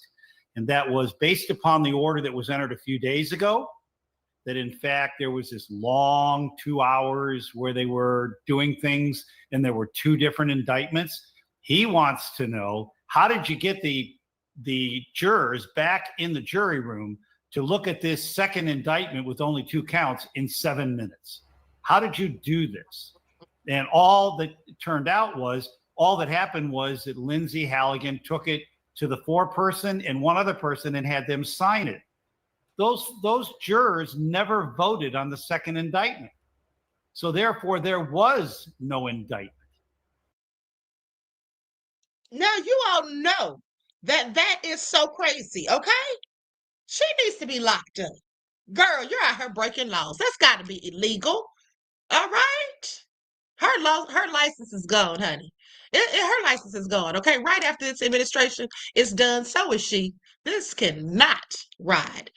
And that was based upon the order that was entered a few days ago, that in fact there was this long 2 hours where they were doing things and there were two different indictments. He wants to know, how did you get the jurors back in the jury room to look at this second indictment with only 2 counts in 7 minutes? How did you do this? And all that turned out was, all that happened was that Lindsay Halligan took it to the four-person and one other person and had them sign it. Those jurors never voted on the second indictment. So therefore, there was no indictment.
Now you all know that is so crazy, okay? She needs to be locked up. Girl, you're out here breaking laws. That's got to be illegal. All right? Her license is gone, honey. Her license is gone, okay? Right after this administration is done, so is she. This cannot ride.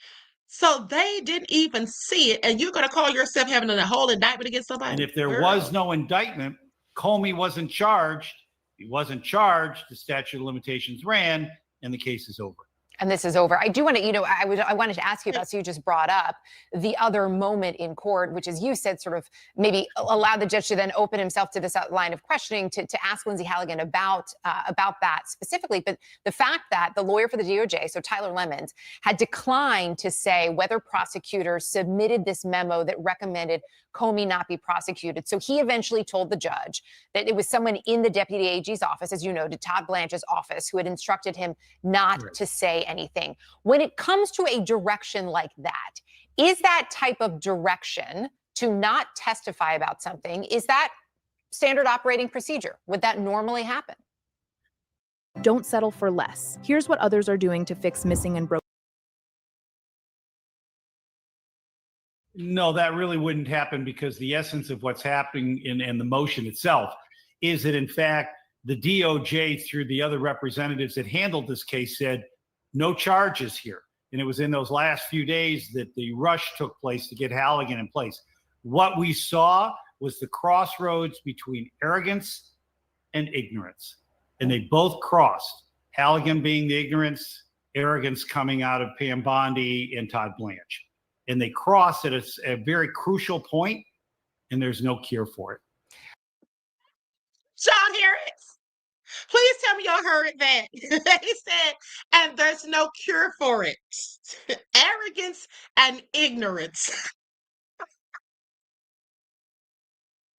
So they didn't even see it, and you're going to call yourself having a whole indictment against somebody?
And if there
Girl.
was no indictment, Comey wasn't charged. He wasn't charged. The statute of limitations ran, and the case is over.
And this is over. I do want to, I wanted to ask you about, so you just brought up the other moment in court, which, as you said, sort of maybe allowed the judge to then open himself to this line of questioning to ask Lindsay Halligan about that specifically. But the fact that the lawyer for the DOJ, so Tyler Lemons, had declined to say whether prosecutors submitted this memo that recommended Comey not be prosecuted. So he eventually told the judge that it was someone in the deputy AG's office, as you know, to Todd Blanche's office, who had instructed him not to say anything. When it comes to a direction like that, is that type of direction to not testify about something, is that standard operating procedure? Would that normally happen?
Don't settle for less. Here's what others are doing to fix missing and broken.
No, that really wouldn't happen, because the essence of what's happening in the motion itself is that, in fact, the DOJ, through the other representatives that handled this case, said no charges here. And it was in those last few days that the rush took place to get Halligan in place. What we saw was the crossroads between arrogance and ignorance. And they both crossed, Halligan being the ignorance, arrogance coming out of Pam Bondi and Todd Blanche. And they cross at a very crucial point, and there's no cure for it.
Y'all hear it? Please tell me y'all heard that. He said, and there's no cure for it. Arrogance and ignorance.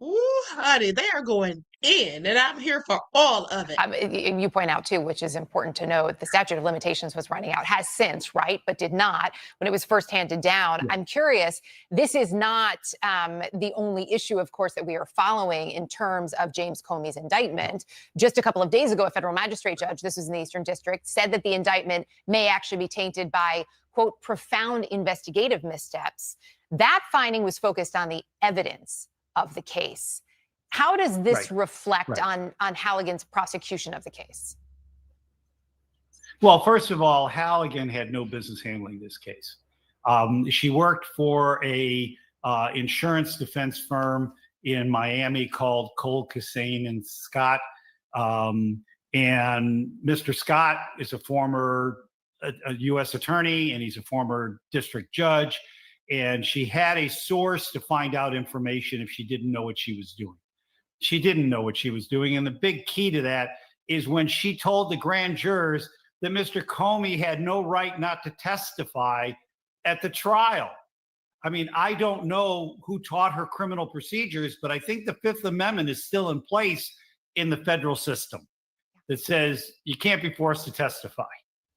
Ooh, honey, they are going in, and I'm here for all of it.
You point out, too, which is important to note, the statute of limitations was running out, has since, right, but did not when it was first handed down. Yeah. I'm curious, this is not the only issue, of course, that we are following in terms of James Comey's indictment. Just a couple of days ago, a federal magistrate judge, this was in the Eastern District, said that the indictment may actually be tainted by, quote, profound investigative missteps. That finding was focused on the evidence of the case. How does this reflect on Halligan's prosecution of the case?
Well, first of all, Halligan had no business handling this case. She worked for a insurance defense firm in Miami called Cole, Cassane and Scott. And Mr. Scott is a former U.S. attorney, and he's a former district judge. And she had a source to find out information if she didn't know what she was doing. She didn't know what she was doing. And the big key to that is when she told the grand jurors that Mr. Comey had no right not to testify at the trial. I mean, I don't know who taught her criminal procedures, but I think the Fifth Amendment is still in place in the federal system that says you can't be forced to testify.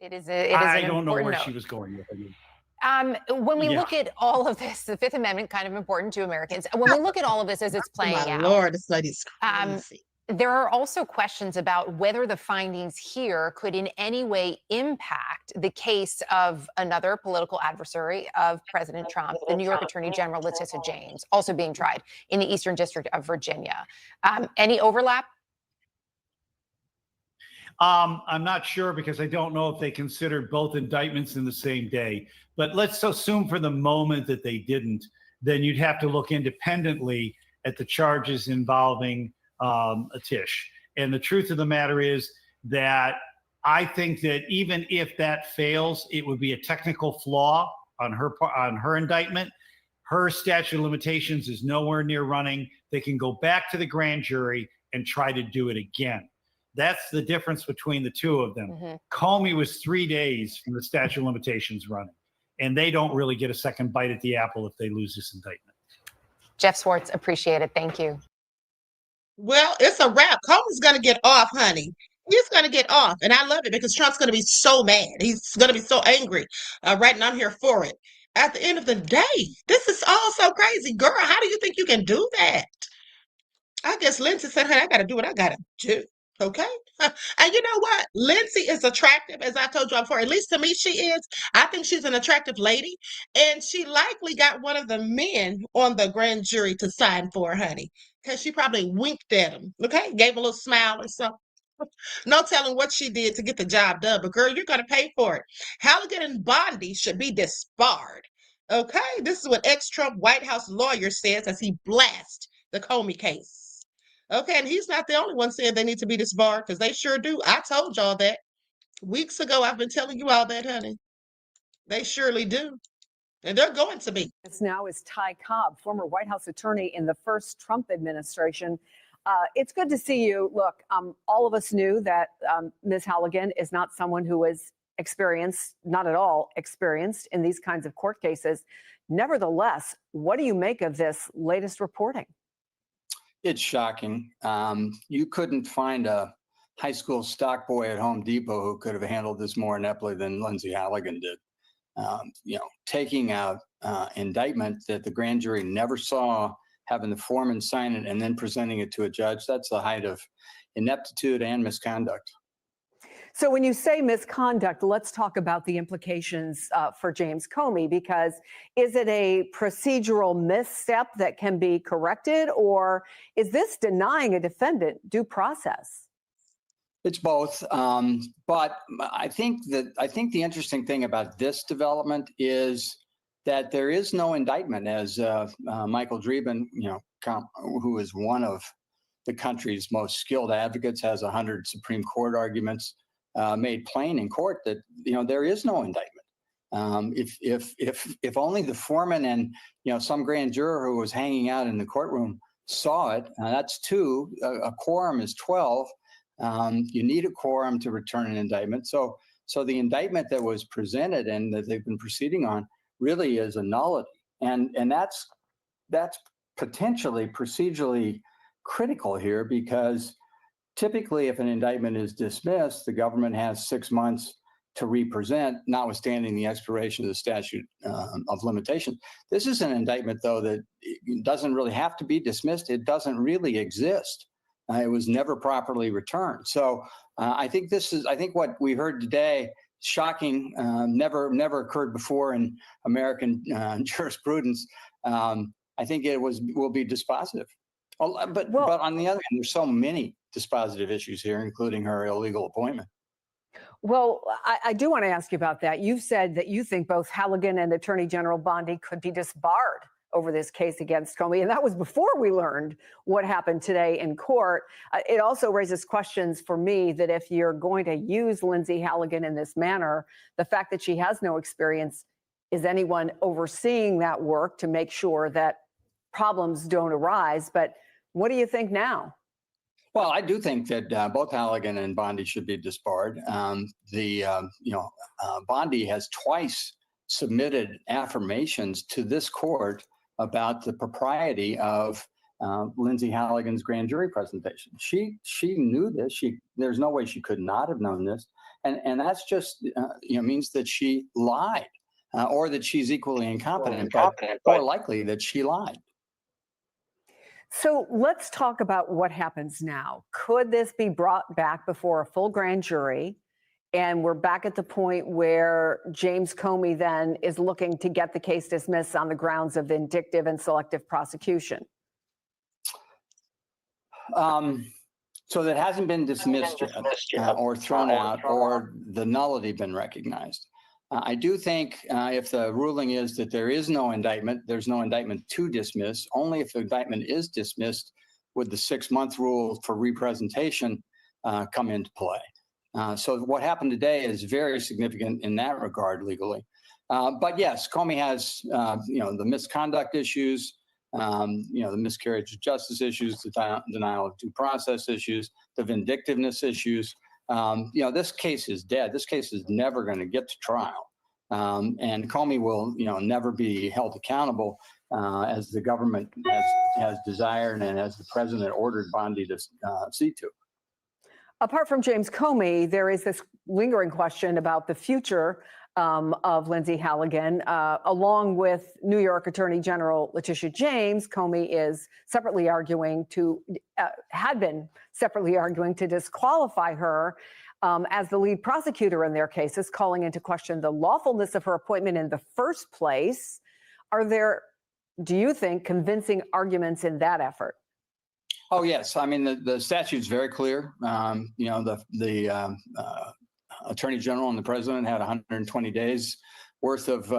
I
don't know where she was going with it.
When we look at all of this, the Fifth Amendment, kind of important to Americans. When we look at all of this as it's playing out,
Lord, this lady's crazy.
There are also questions about whether the findings here could in any way impact the case of another political adversary of President Trump, the New York Attorney General Letitia James, also being tried in the Eastern District of Virginia. Any overlap?
I'm not sure, because I don't know if they considered both indictments in the same day. But let's assume for the moment that they didn't. Then you'd have to look independently at the charges involving Tish. And the truth of the matter is that I think that even if that fails, it would be a technical flaw on her indictment. Her statute of limitations is nowhere near running. They can go back to the grand jury and try to do it again. That's the difference between the two of them. Mm-hmm. Comey was 3 days from the statute of limitations running, and they don't really get a second bite at the apple if they lose this indictment.
Jeff Swartz, appreciate it. Thank you.
Well, it's a wrap. Comey's going to get off, honey. He's going to get off, and I love it because Trump's going to be so mad. He's going to be so angry, right? And I'm here for it. At the end of the day, this is all so crazy. Girl, how do you think you can do that? I guess Lindsay said, hey, I got to do what I got to do. Okay. And you know what? Lindsay is attractive, as I told you before. At least to me, she is. I think she's an attractive lady. And she likely got one of the men on the grand jury to sign for her, honey. Because she probably winked at him. Okay. Gave a little smile or something. No telling what she did to get the job done. But girl, you're going to pay for it. Halligan and Bondi should be disbarred. Okay. This is what ex-Trump White House lawyer says as he blasts the Comey case. Okay, and he's not the only one saying they need to be disbarred because they sure do. I told y'all that weeks ago. I've been telling you all that, honey. They surely do. And they're going to be.
This now is Ty Cobb, former White House attorney in the first Trump administration. It's good to see you. Look, all of us knew that Ms. Halligan is not someone who is experienced, not at all experienced in these kinds of court cases. Nevertheless, what do you make of this latest reporting?
It's shocking. You couldn't find a high school stock boy at Home Depot who could have handled this more ineptly than Lindsay Halligan did. Taking out indictment that the grand jury never saw, having the foreman sign it, and then presenting it to a judge, that's the height of ineptitude and misconduct.
So when you say misconduct, let's talk about the implications for James Comey, because is it a procedural misstep that can be corrected, or is this denying a defendant due process?
It's both. But I think the interesting thing about this development is that there is no indictment, as Michael Dreeben, who is one of the country's most skilled advocates, has 100 Supreme Court arguments, made plain in court that there is no indictment. If only the foreman and some grand juror who was hanging out in the courtroom saw it, that's two. A quorum is 12. You need a quorum to return an indictment. So the indictment that was presented and that they've been proceeding on really is a nullity, and that's potentially procedurally critical here, because typically, if an indictment is dismissed, the government has 6 months to represent, notwithstanding the expiration of the statute of limitations. This is an indictment, though, that doesn't really have to be dismissed. It doesn't really exist. It was never properly returned. So I think what we heard today, shocking, never occurred before in American jurisprudence. I think will be dispositive. But on the other hand, there's so many dispositive issues here, including her illegal appointment.
Well, I do want to ask you about that. You've said that you think both Halligan and Attorney General Bondi could be disbarred over this case against Comey, and that was before we learned what happened today in court. It also raises questions for me that if you're going to use Lindsay Halligan in this manner, the fact that she has no experience, is anyone overseeing that work to make sure that problems don't arise? But what do you think now?
Well, I do think that both Halligan and Bondi should be disbarred. Bondi has twice submitted affirmations to this court about the propriety of Lindsay Halligan's grand jury presentation. She knew this. There's no way she could not have known this, and that's just means that she lied, or that she's equally incompetent, but more likely that she lied.
So let's talk about what happens now. Could this be brought back before a full grand jury? And we're back at the point where James Comey then is looking to get the case dismissed on the grounds of vindictive and selective prosecution.
So that hasn't been dismissed yet, or thrown out, or the nullity been recognized. I do think if the ruling is that there is no indictment, there's no indictment to dismiss. Only if the indictment is dismissed would the 6-month rule for representation come into play. So what happened today is very significant in that regard legally. But yes, Comey has the misconduct issues, the miscarriage of justice issues, the denial of due process issues, the vindictiveness issues. This case is dead. This case is never going to get to trial. And Comey will, never be held accountable as the government has desired and as the president ordered Bondi to see to.
Apart from James Comey, there is this lingering question about the future of Lindsay Halligan, along with New York Attorney General Letitia James. Comey is separately arguing had been separately arguing to disqualify her as the lead prosecutor in their cases, calling into question the lawfulness of her appointment in the first place. Are there, do you think, convincing arguments in that effort?
Oh, yes. I mean, the statute's very clear. The Attorney General and the President had 120 days worth of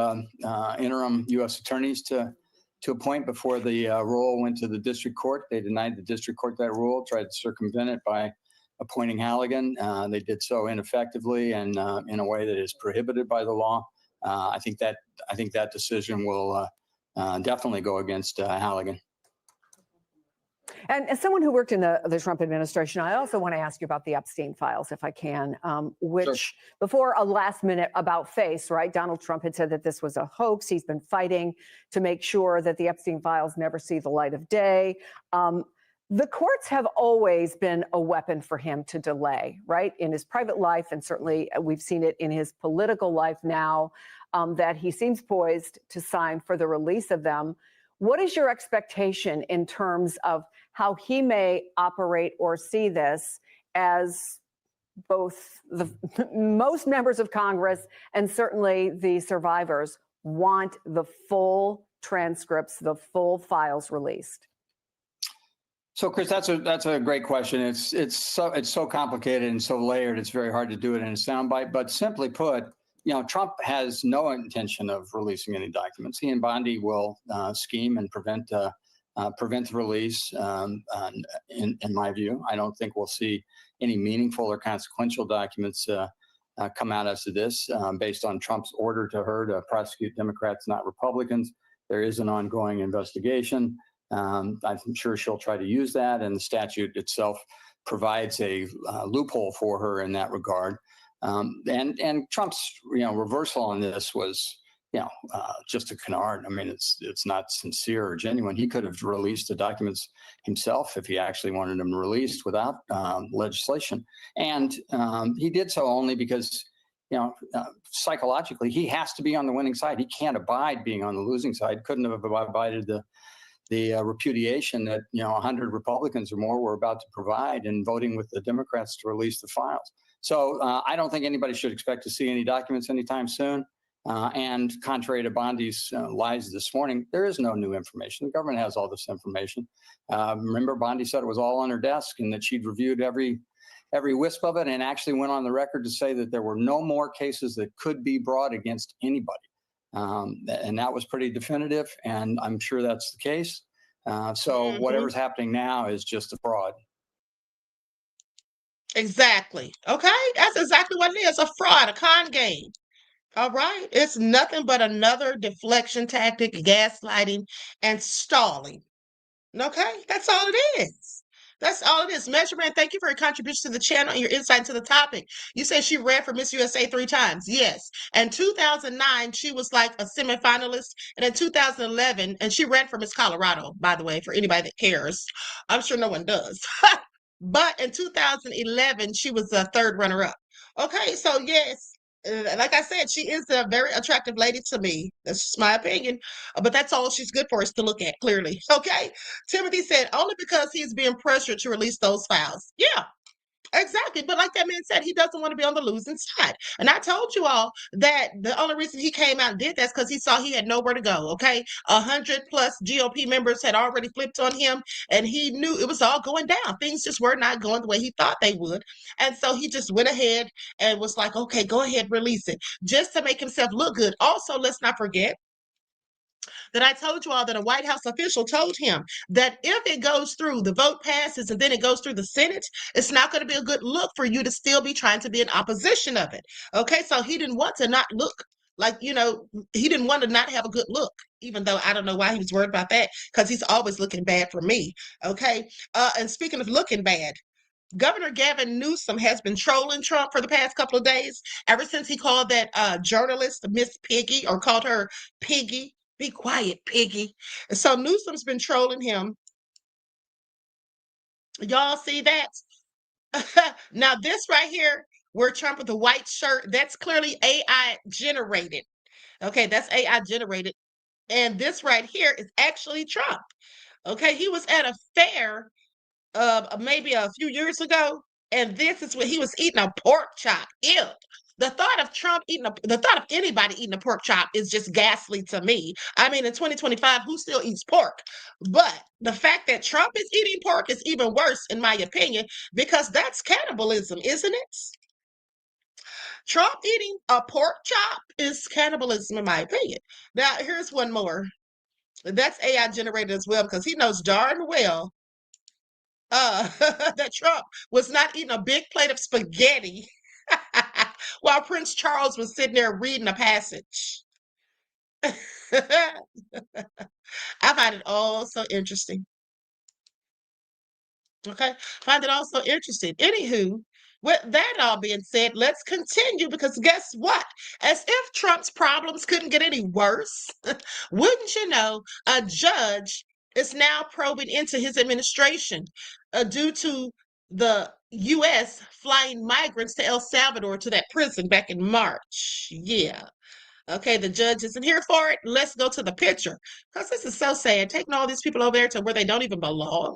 interim U.S. attorneys to appoint before the rule went to the district court. They denied the district court that rule, tried to circumvent it by appointing Halligan. They did so ineffectively and in a way that is prohibited by the law. I think that decision will definitely go against Halligan.
And as someone who worked in the Trump administration, I also want to ask you about the Epstein files, if I can, which
Sure.
Before a last minute about face, right? Donald Trump had said that this was a hoax. He's been fighting to make sure that the Epstein files never see the light of day. The courts have always been a weapon for him to delay, right? In his private life, and certainly we've seen it in his political life now, that he seems poised to sign for the release of them. What is your expectation in terms of how he may operate or see this, as both the most members of Congress and certainly the survivors want the full transcripts, the full files released?
So, Chris, that's a great question. It's so complicated and so layered. It's very hard to do it in a soundbite. But simply put, Trump has no intention of releasing any documents. He and Bondi will scheme and prevent the release. In my view, I don't think we'll see any meaningful or consequential documents come out as to this, based on Trump's order to her to prosecute Democrats, not Republicans. There is an ongoing investigation. I'm sure she'll try to use that, and the statute itself provides a loophole for her in that regard. And Trump's reversal on this was just a canard. I mean, it's not sincere or genuine. He could have released the documents himself if he actually wanted them released without legislation, and he did so only because psychologically he has to be on the winning side. He can't abide being on the losing side. Couldn't have abided the repudiation that 100 Republicans or more were about to provide in voting with the Democrats to release the files. So I don't think anybody should expect to see any documents anytime soon. And contrary to Bondi's lies this morning, there is no new information. The government has all this information. Remember, Bondi said it was all on her desk and that she'd reviewed every wisp of it, and actually went on the record to say that there were no more cases that could be brought against anybody. And that was pretty definitive, and I'm sure that's the case. So whatever's happening now is just a fraud.
Exactly. Okay. That's exactly what it is. A fraud, a con game. All right. It's nothing but another deflection tactic, gaslighting, and stalling. Okay. That's all it is. That's all it is. Measurement, thank you for your contribution to the channel and your insight into the topic. You said she ran for Miss USA 3 times. Yes. And 2009, she was like a semifinalist. And in 2011, and she ran for Miss Colorado, by the way, for anybody that cares. I'm sure no one does. But in 2011, she was a third runner-up. Okay, so yes, like I said, she is a very attractive lady to me. That's just my opinion. But that's all she's good for is to look at, clearly. Okay, Timothy said, only because he's being pressured to release those files. Yeah. Exactly. But like that man said, he doesn't want to be on the losing side. And I told you all that the only reason he came out and did that is because he saw he had nowhere to go. Okay. 100+ GOP members had already flipped on him, and he knew it was all going down. Things just were not going the way he thought they would. And so he just went ahead and was like, okay, go ahead, release it, just to make himself look good. Also, let's not forget that I told you all that a White House official told him that if it goes through, the vote passes, and then it goes through the Senate, it's not going to be a good look for you to still be trying to be in opposition of it. Okay, so he didn't want to not look like, he didn't want to not have a good look, even though I don't know why he was worried about that, because he's always looking bad for me. Okay, and speaking of looking bad, Governor Gavin Newsom has been trolling Trump for the past couple of days, ever since he called that journalist Miss Piggy, or called her Piggy. Be quiet, Piggy. And so Newsom's been trolling him. Y'all see that? Now this right here, where Trump with the white shirt, that's clearly AI generated. Okay, that's AI generated. And this right here is actually Trump. Okay, he was at a fair maybe a few years ago, and this is when he was eating a pork chop. Ew. The thought of the thought of anybody eating a pork chop is just ghastly to me. I mean, in 2025, who still eats pork? But the fact that Trump is eating pork is even worse, in my opinion, because that's cannibalism, isn't it? Trump eating a pork chop is cannibalism, in my opinion. Now, here's one more. That's AI generated as well, because he knows darn well that Trump was not eating a big plate of spaghetti while Prince Charles was sitting there reading a passage. I find it all so interesting. Okay, find it all so interesting. Anywho, with that all being said, let's continue, because guess what? As if Trump's problems couldn't get any worse, wouldn't you know, a judge is now probing into his administration due to the U.S. flying migrants to El Salvador to that prison back in March. Yeah. Okay, the judge isn't here for it. Let's go to the picture, because this is so sad. Taking all these people over there to where they don't even belong.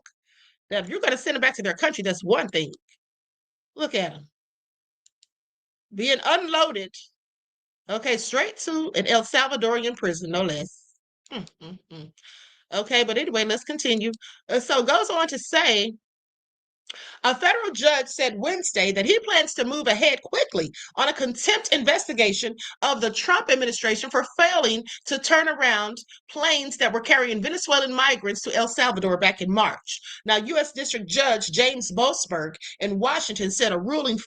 Now, if you're going to send them back to their country, that's one thing. Look at them being unloaded. Okay, straight to an El Salvadorian prison, no less. Okay, but anyway, let's continue. So it goes on to say, a federal judge said Wednesday that he plans to move ahead quickly on a contempt investigation of the Trump administration for failing to turn around planes that were carrying Venezuelan migrants to El Salvador back in March. Now, U.S. District Judge James Boasberg in Washington said a ruling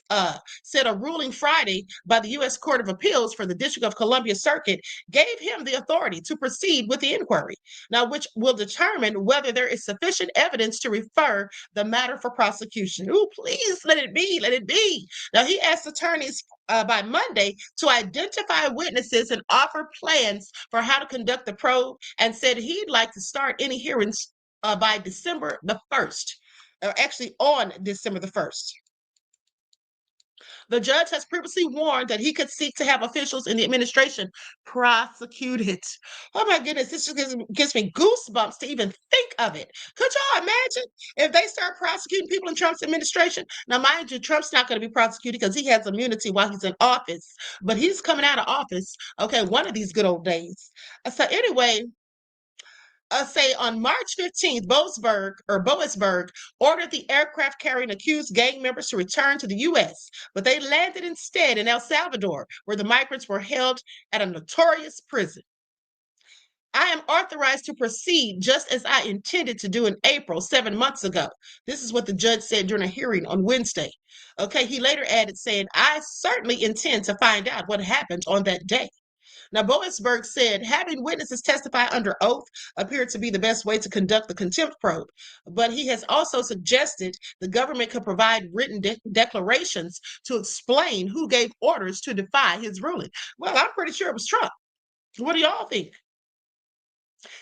Friday by the U.S. Court of Appeals for the District of Columbia Circuit gave him the authority to proceed with the inquiry, now which will determine whether there is sufficient evidence to refer the matter for prosecution. Oh, please let it be. Let it be. Now, he asked attorneys by Monday to identify witnesses and offer plans for how to conduct the probe, and said he'd like to start any hearings by December the 1st, or actually on December the 1st. The judge has previously warned that he could seek to have officials in the administration prosecuted. Oh my goodness, this just gives me goosebumps to even think of it. Could y'all imagine if they start prosecuting people in Trump's administration? Now, mind you, Trump's not going to be prosecuted because he has immunity while he's in office, but he's coming out of office, okay, one of these good old days. So anyway, say on March 15th, Boasberg ordered the aircraft carrying accused gang members to return to the U.S., but they landed instead in El Salvador, where the migrants were held at a notorious prison. I am authorized to proceed just as I intended to do in April, 7 months ago. This is what the judge said during a hearing on Wednesday. Okay, he later added, saying, I certainly intend to find out what happened on that day. Now, Boasberg said having witnesses testify under oath appeared to be the best way to conduct the contempt probe, but he has also suggested the government could provide written declarations to explain who gave orders to defy his ruling. Well, I'm pretty sure it was Trump. What do y'all think?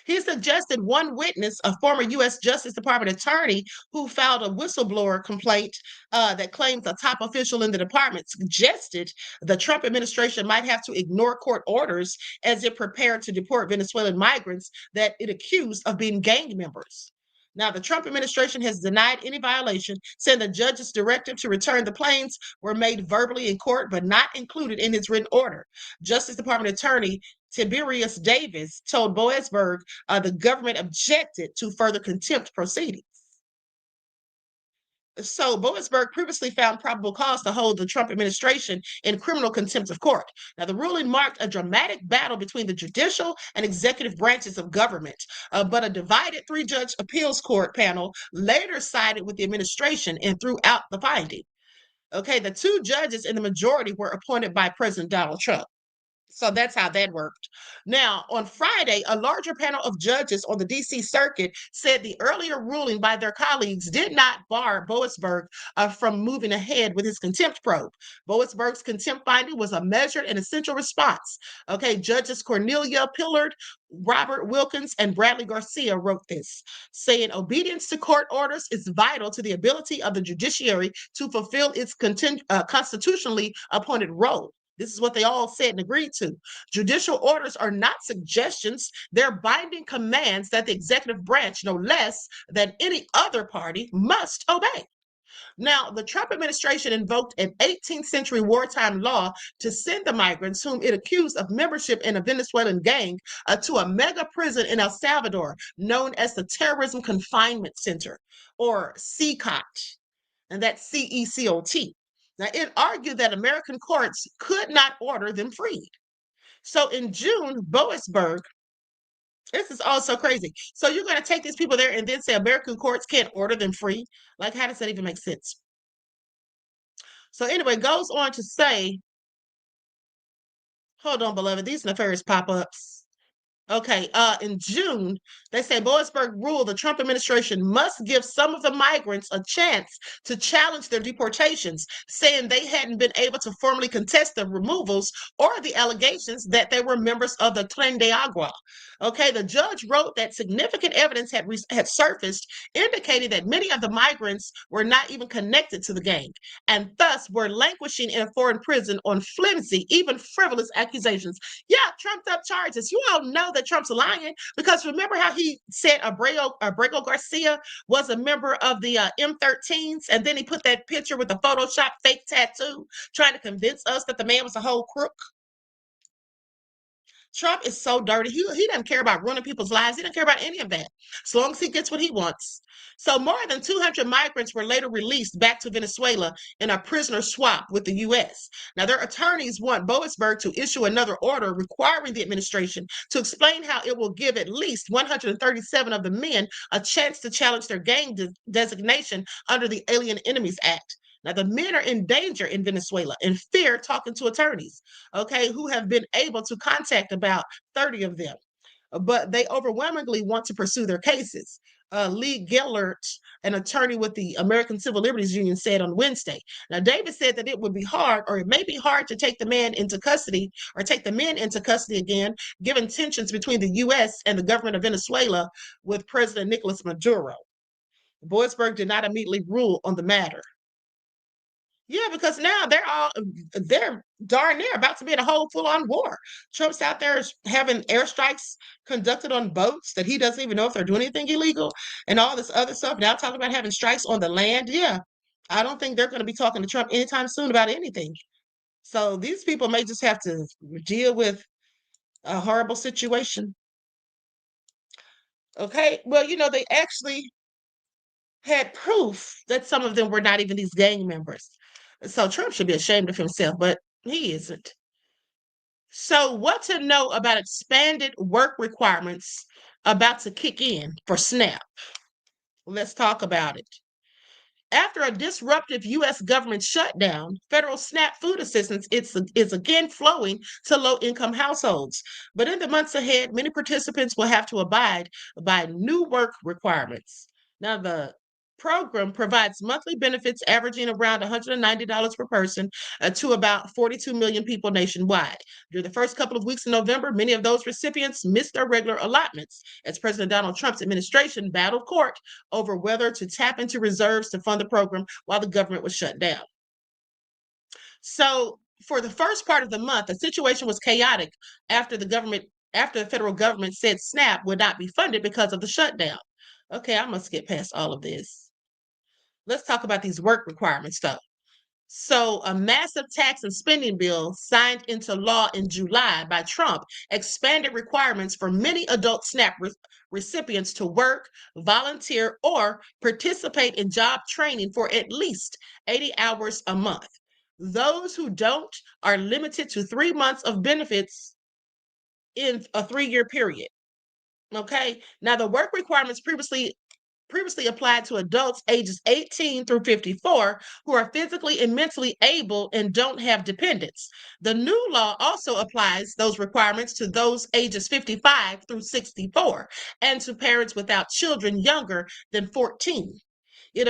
He suggested one witness, a former U.S. Justice Department attorney who filed a whistleblower complaint that claims a top official in the department suggested the Trump administration might have to ignore court orders as it prepared to deport Venezuelan migrants that it accused of being gang members. Now, the Trump administration has denied any violation, saying the judge's directive to return the planes were made verbally in court, but not included in his written order. Justice Department attorney Tiberius Davis told Boasberg the government objected to further contempt proceedings. So Boasberg previously found probable cause to hold the Trump administration in criminal contempt of court. Now, the ruling marked a dramatic battle between the judicial and executive branches of government, but a divided three-judge appeals court panel later sided with the administration and threw out the finding. Okay, the two judges in the majority were appointed by President Donald Trump. So that's how that worked. Now, on Friday, a larger panel of judges on the DC Circuit said the earlier ruling by their colleagues did not bar Boasberg from moving ahead with his contempt probe. Boasberg's contempt finding was a measured and essential response. Okay, judges Cornelia Pillard, Robert Wilkins, and Bradley Garcia wrote this, saying obedience to court orders is vital to the ability of the judiciary to fulfill its constitutionally appointed role. This is what they all said and agreed to. Judicial orders are not suggestions, they're binding commands that the executive branch, no less than any other party, must obey. Now, the Trump administration invoked an 18th century wartime law to send the migrants whom it accused of membership in a Venezuelan gang to a mega prison in El Salvador, known as the Terrorism Confinement Center, or CECOT, and that's CECOT. Now, it argued that American courts could not order them freed. So in June, Boasberg, this is all so crazy. So you're going to take these people there and then say American courts can't order them free? Like, how does that even make sense? So anyway, goes on to say, hold on, beloved, these nefarious pop-ups. Okay, in June, they say Boasberg ruled the Trump administration must give some of the migrants a chance to challenge their deportations, saying they hadn't been able to formally contest the removals or the allegations that they were members of the Tren de Agua. Okay, the judge wrote that significant evidence had surfaced indicating that many of the migrants were not even connected to the gang and thus were languishing in a foreign prison on flimsy, even frivolous accusations. Yeah, trumped up charges. You all know that Trump's lying because remember how he said Abrego Garcia was a member of the M13s, and then he put that picture with the Photoshop fake tattoo trying to convince us that the man was a whole crook. Trump is so dirty. He doesn't care about ruining people's lives. He doesn't care about any of that, as long as he gets what he wants. So more than 200 migrants were later released back to Venezuela in a prisoner swap with the U.S. Now, their attorneys want Boasberg to issue another order requiring the administration to explain how it will give at least 137 of the men a chance to challenge their gang designation under the Alien Enemies Act. Now, the men are in danger in Venezuela, in fear, talking to attorneys, okay, who have been able to contact about 30 of them. But they overwhelmingly want to pursue their cases. Lee Gellert, an attorney with the American Civil Liberties Union, said on Wednesday. Now, David said that it would be hard, or it may be hard, to take the man into custody or take the men into custody again, given tensions between the U.S. and the government of Venezuela with President Nicolas Maduro. Boasberg did not immediately rule on the matter. Yeah, because now they're darn near about to be in a whole full-on war. Trump's out there having airstrikes conducted on boats that he doesn't even know if they're doing anything illegal and all this other stuff. Now talking about having strikes on the land. Yeah, I don't think they're going to be talking to Trump anytime soon about anything. So these people may just have to deal with a horrible situation. Okay, well, they actually had proof that some of them were not even these gang members. So Trump should be ashamed of himself, but he isn't. So what to know about expanded work requirements about to kick in for SNAP? Let's talk about it. After a disruptive U.S. government shutdown, federal SNAP food assistance is again flowing to low-income households. But in the months ahead, many participants will have to abide by new work requirements. Now, the program provides monthly benefits averaging around $190 per person to about 42 million people nationwide. During the first couple of weeks in November, many of those recipients missed their regular allotments as President Donald Trump's administration battled court over whether to tap into reserves to fund the program while the government was shut down. So for the first part of the month, the situation was chaotic after the federal government said SNAP would not be funded because of the shutdown. Okay, I must get past all of this. Let's talk about these work requirements, though. So a massive tax and spending bill signed into law in July by Trump expanded requirements for many adult SNAP recipients to work, volunteer, or participate in job training for at least 80 hours a month. Those who don't are limited to 3 months of benefits in a 3-year period. Okay, now the work requirements previously previously applied to adults ages 18 through 54 who are physically and mentally able and don't have dependents. The new law also applies those requirements to those ages 55 through 64 and to parents without children younger than 14. It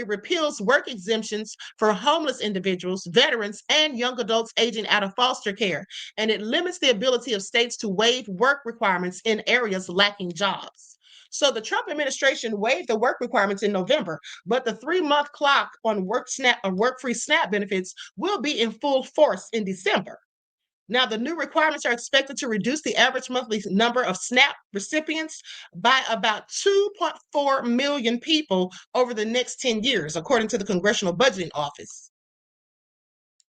repeals work exemptions for homeless individuals, veterans, and young adults aging out of foster care, and it limits the ability of states to waive work requirements in areas lacking jobs. So the Trump administration waived the work requirements in November, but the 3-month clock on work-free SNAP benefits will be in full force in December. Now, the new requirements are expected to reduce the average monthly number of SNAP recipients by about 2.4 million people over the next 10 years, according to the Congressional Budgeting Office.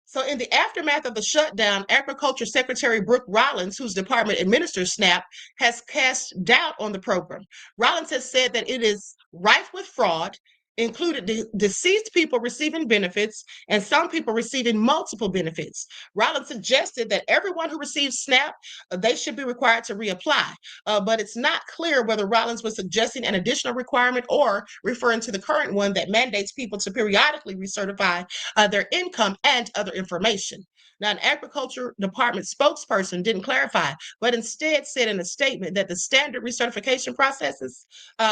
So in the aftermath of the shutdown, Agriculture Secretary Brooke Rollins, whose department administers SNAP, has cast doubt on the program. Rollins has said that it is rife with fraud, included deceased people receiving benefits and some people receiving multiple benefits. Rollins suggested that everyone who receives SNAP, they should be required to reapply. But it's not clear whether Rollins was suggesting an additional requirement or referring to the current one that mandates people to periodically recertify their income and other information. Now, an Agriculture Department spokesperson didn't clarify, but instead said in a statement that the standard recertification processes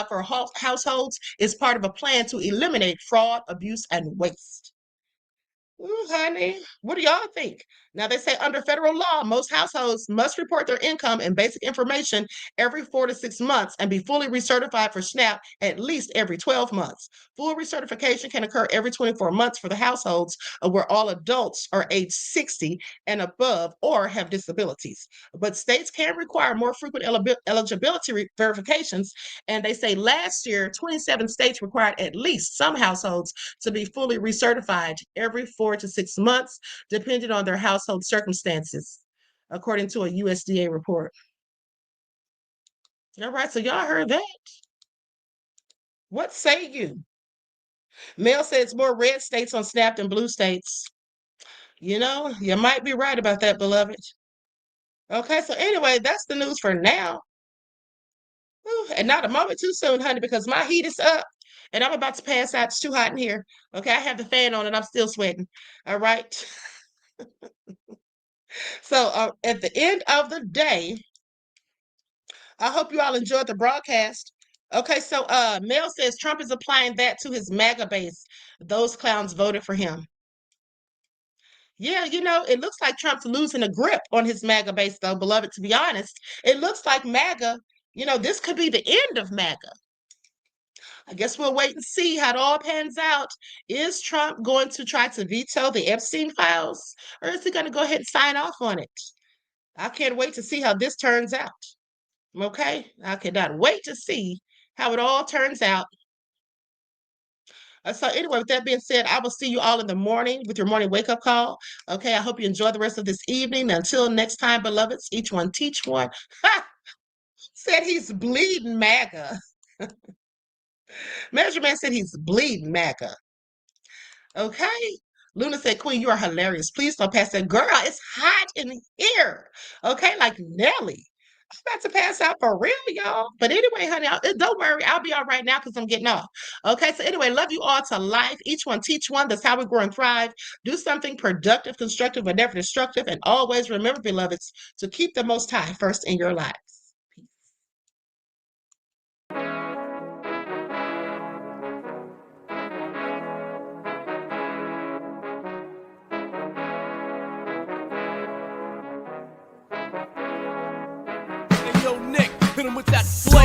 for households is part of a plan to eliminate fraud, abuse, and waste. Ooh, honey, what do y'all think? Now, they say under federal law, most households must report their income and basic information every 4 to 6 months and be fully recertified for SNAP at least every 12 months. Full recertification can occur every 24 months for the households where all adults are age 60 and above or have disabilities. But states can require more frequent eligibility verifications. And they say last year, 27 states required at least some households to be fully recertified every 4 to 6 months, depending on their household circumstances, according to a USDA report. All right, so y'all heard that. What say you? Mel says more red states on SNAP than blue states. You know, you might be right about that, beloved. Okay, so anyway, that's the news for now. Whew, and not a moment too soon, honey, because my heat is up and I'm about to pass out. It's too hot in here. Okay, I have the fan on and I'm still sweating. All right. So at the end of the day, I hope you all enjoyed the broadcast. Okay, so Mel says Trump is applying that to his MAGA base. Those clowns voted for him. Yeah, you know, it looks like Trump's losing a grip on his MAGA base, though, beloved, to be honest. It looks like MAGA, you know, this could be the end of MAGA. I guess we'll wait and see how it all pans out. Is Trump going to try to veto the Epstein files, or is he going to go ahead and sign off on it? I can't wait to see how this turns out. Okay? I cannot wait to see how it all turns out. So anyway, with that being said, I will see you all in the morning with your morning wake-up call. Okay, I hope you enjoy the rest of this evening. Until next time, beloveds, each one teach one. Ha! Said he's bleeding MAGA. Measure Man said he's bleeding MAGA. Okay? Luna said, Queen, you are hilarious. Please don't pass that. Girl, it's hot in here. Okay? Like Nelly. I'm about to pass out for real, y'all. But anyway, honey, don't worry. I'll be all right now because I'm getting off. Okay? So anyway, love you all to life. Each one teach one. That's how we grow and thrive. Do something productive, constructive, but never destructive. And always remember, beloveds, to keep the Most High first in your lives.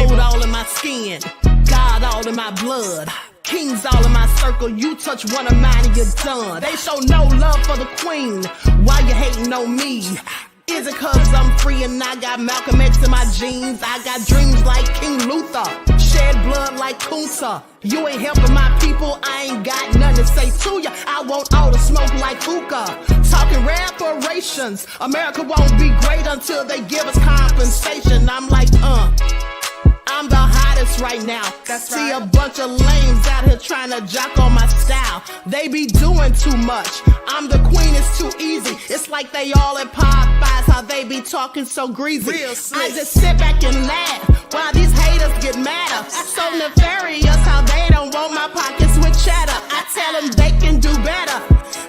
Gold all in my skin, God all in my blood, kings all in my circle. You touch one of mine and you're done. They show no love for the queen. Why you hating on me? Is it cause I'm free and I got Malcolm X in my jeans? I got dreams like King Luther, shed blood like Kunsa. You ain't helping my people, I ain't got nothing to say to ya. I want all the smoke like hookah. Talking reparations, America won't be great until they give us compensation. I'm like, I'm the hottest right now. See a bunch of lames out here trying to jock on my style. They be doing too much. I'm the queen, it's too easy. It's It's like they all at Popeyes, how they be talking so greasy. I just sit back and laugh while these haters get madder. So nefarious how they don't want my pockets with cheddar. I tell them they can do better.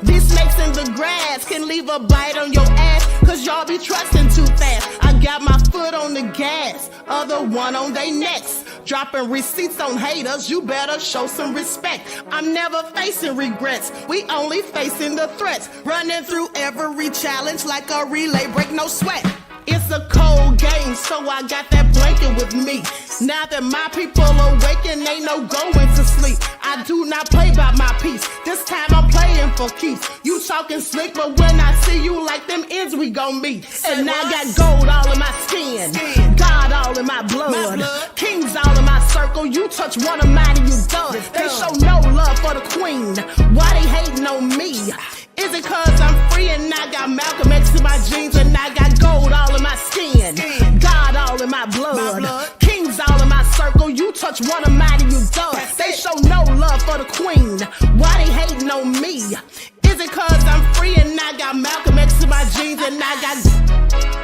These snakes in the grass can leave a bite on your ass, cause y'all be trusting too fast. I got my foot on the gas, other one on they necks. Dropping receipts on haters, you better show some respect. I'm never facing regrets, we only facing the threats. Running through every challenge like a relay, break no sweat. It's a cold game, so I got that blanket with me. Now that my people awaken, ain't no going to sleep. I do not play by my piece, this time I'm playing for keeps. You talking slick, but when I see you like them ends, we gon' meet. And I got gold all in my skin, God all in my blood, kings all in my circle. You touch one of mine and you done. They show no love for the queen, why they hating on me? Is it cause I'm free and I got Malcolm X in my jeans and I got gold all in my skin, God all in my blood, kings all in my circle. You touch one of mine and you done. They show no love for the queen, why they hating on me? Is it cause I'm free and I got Malcolm X in my jeans and I got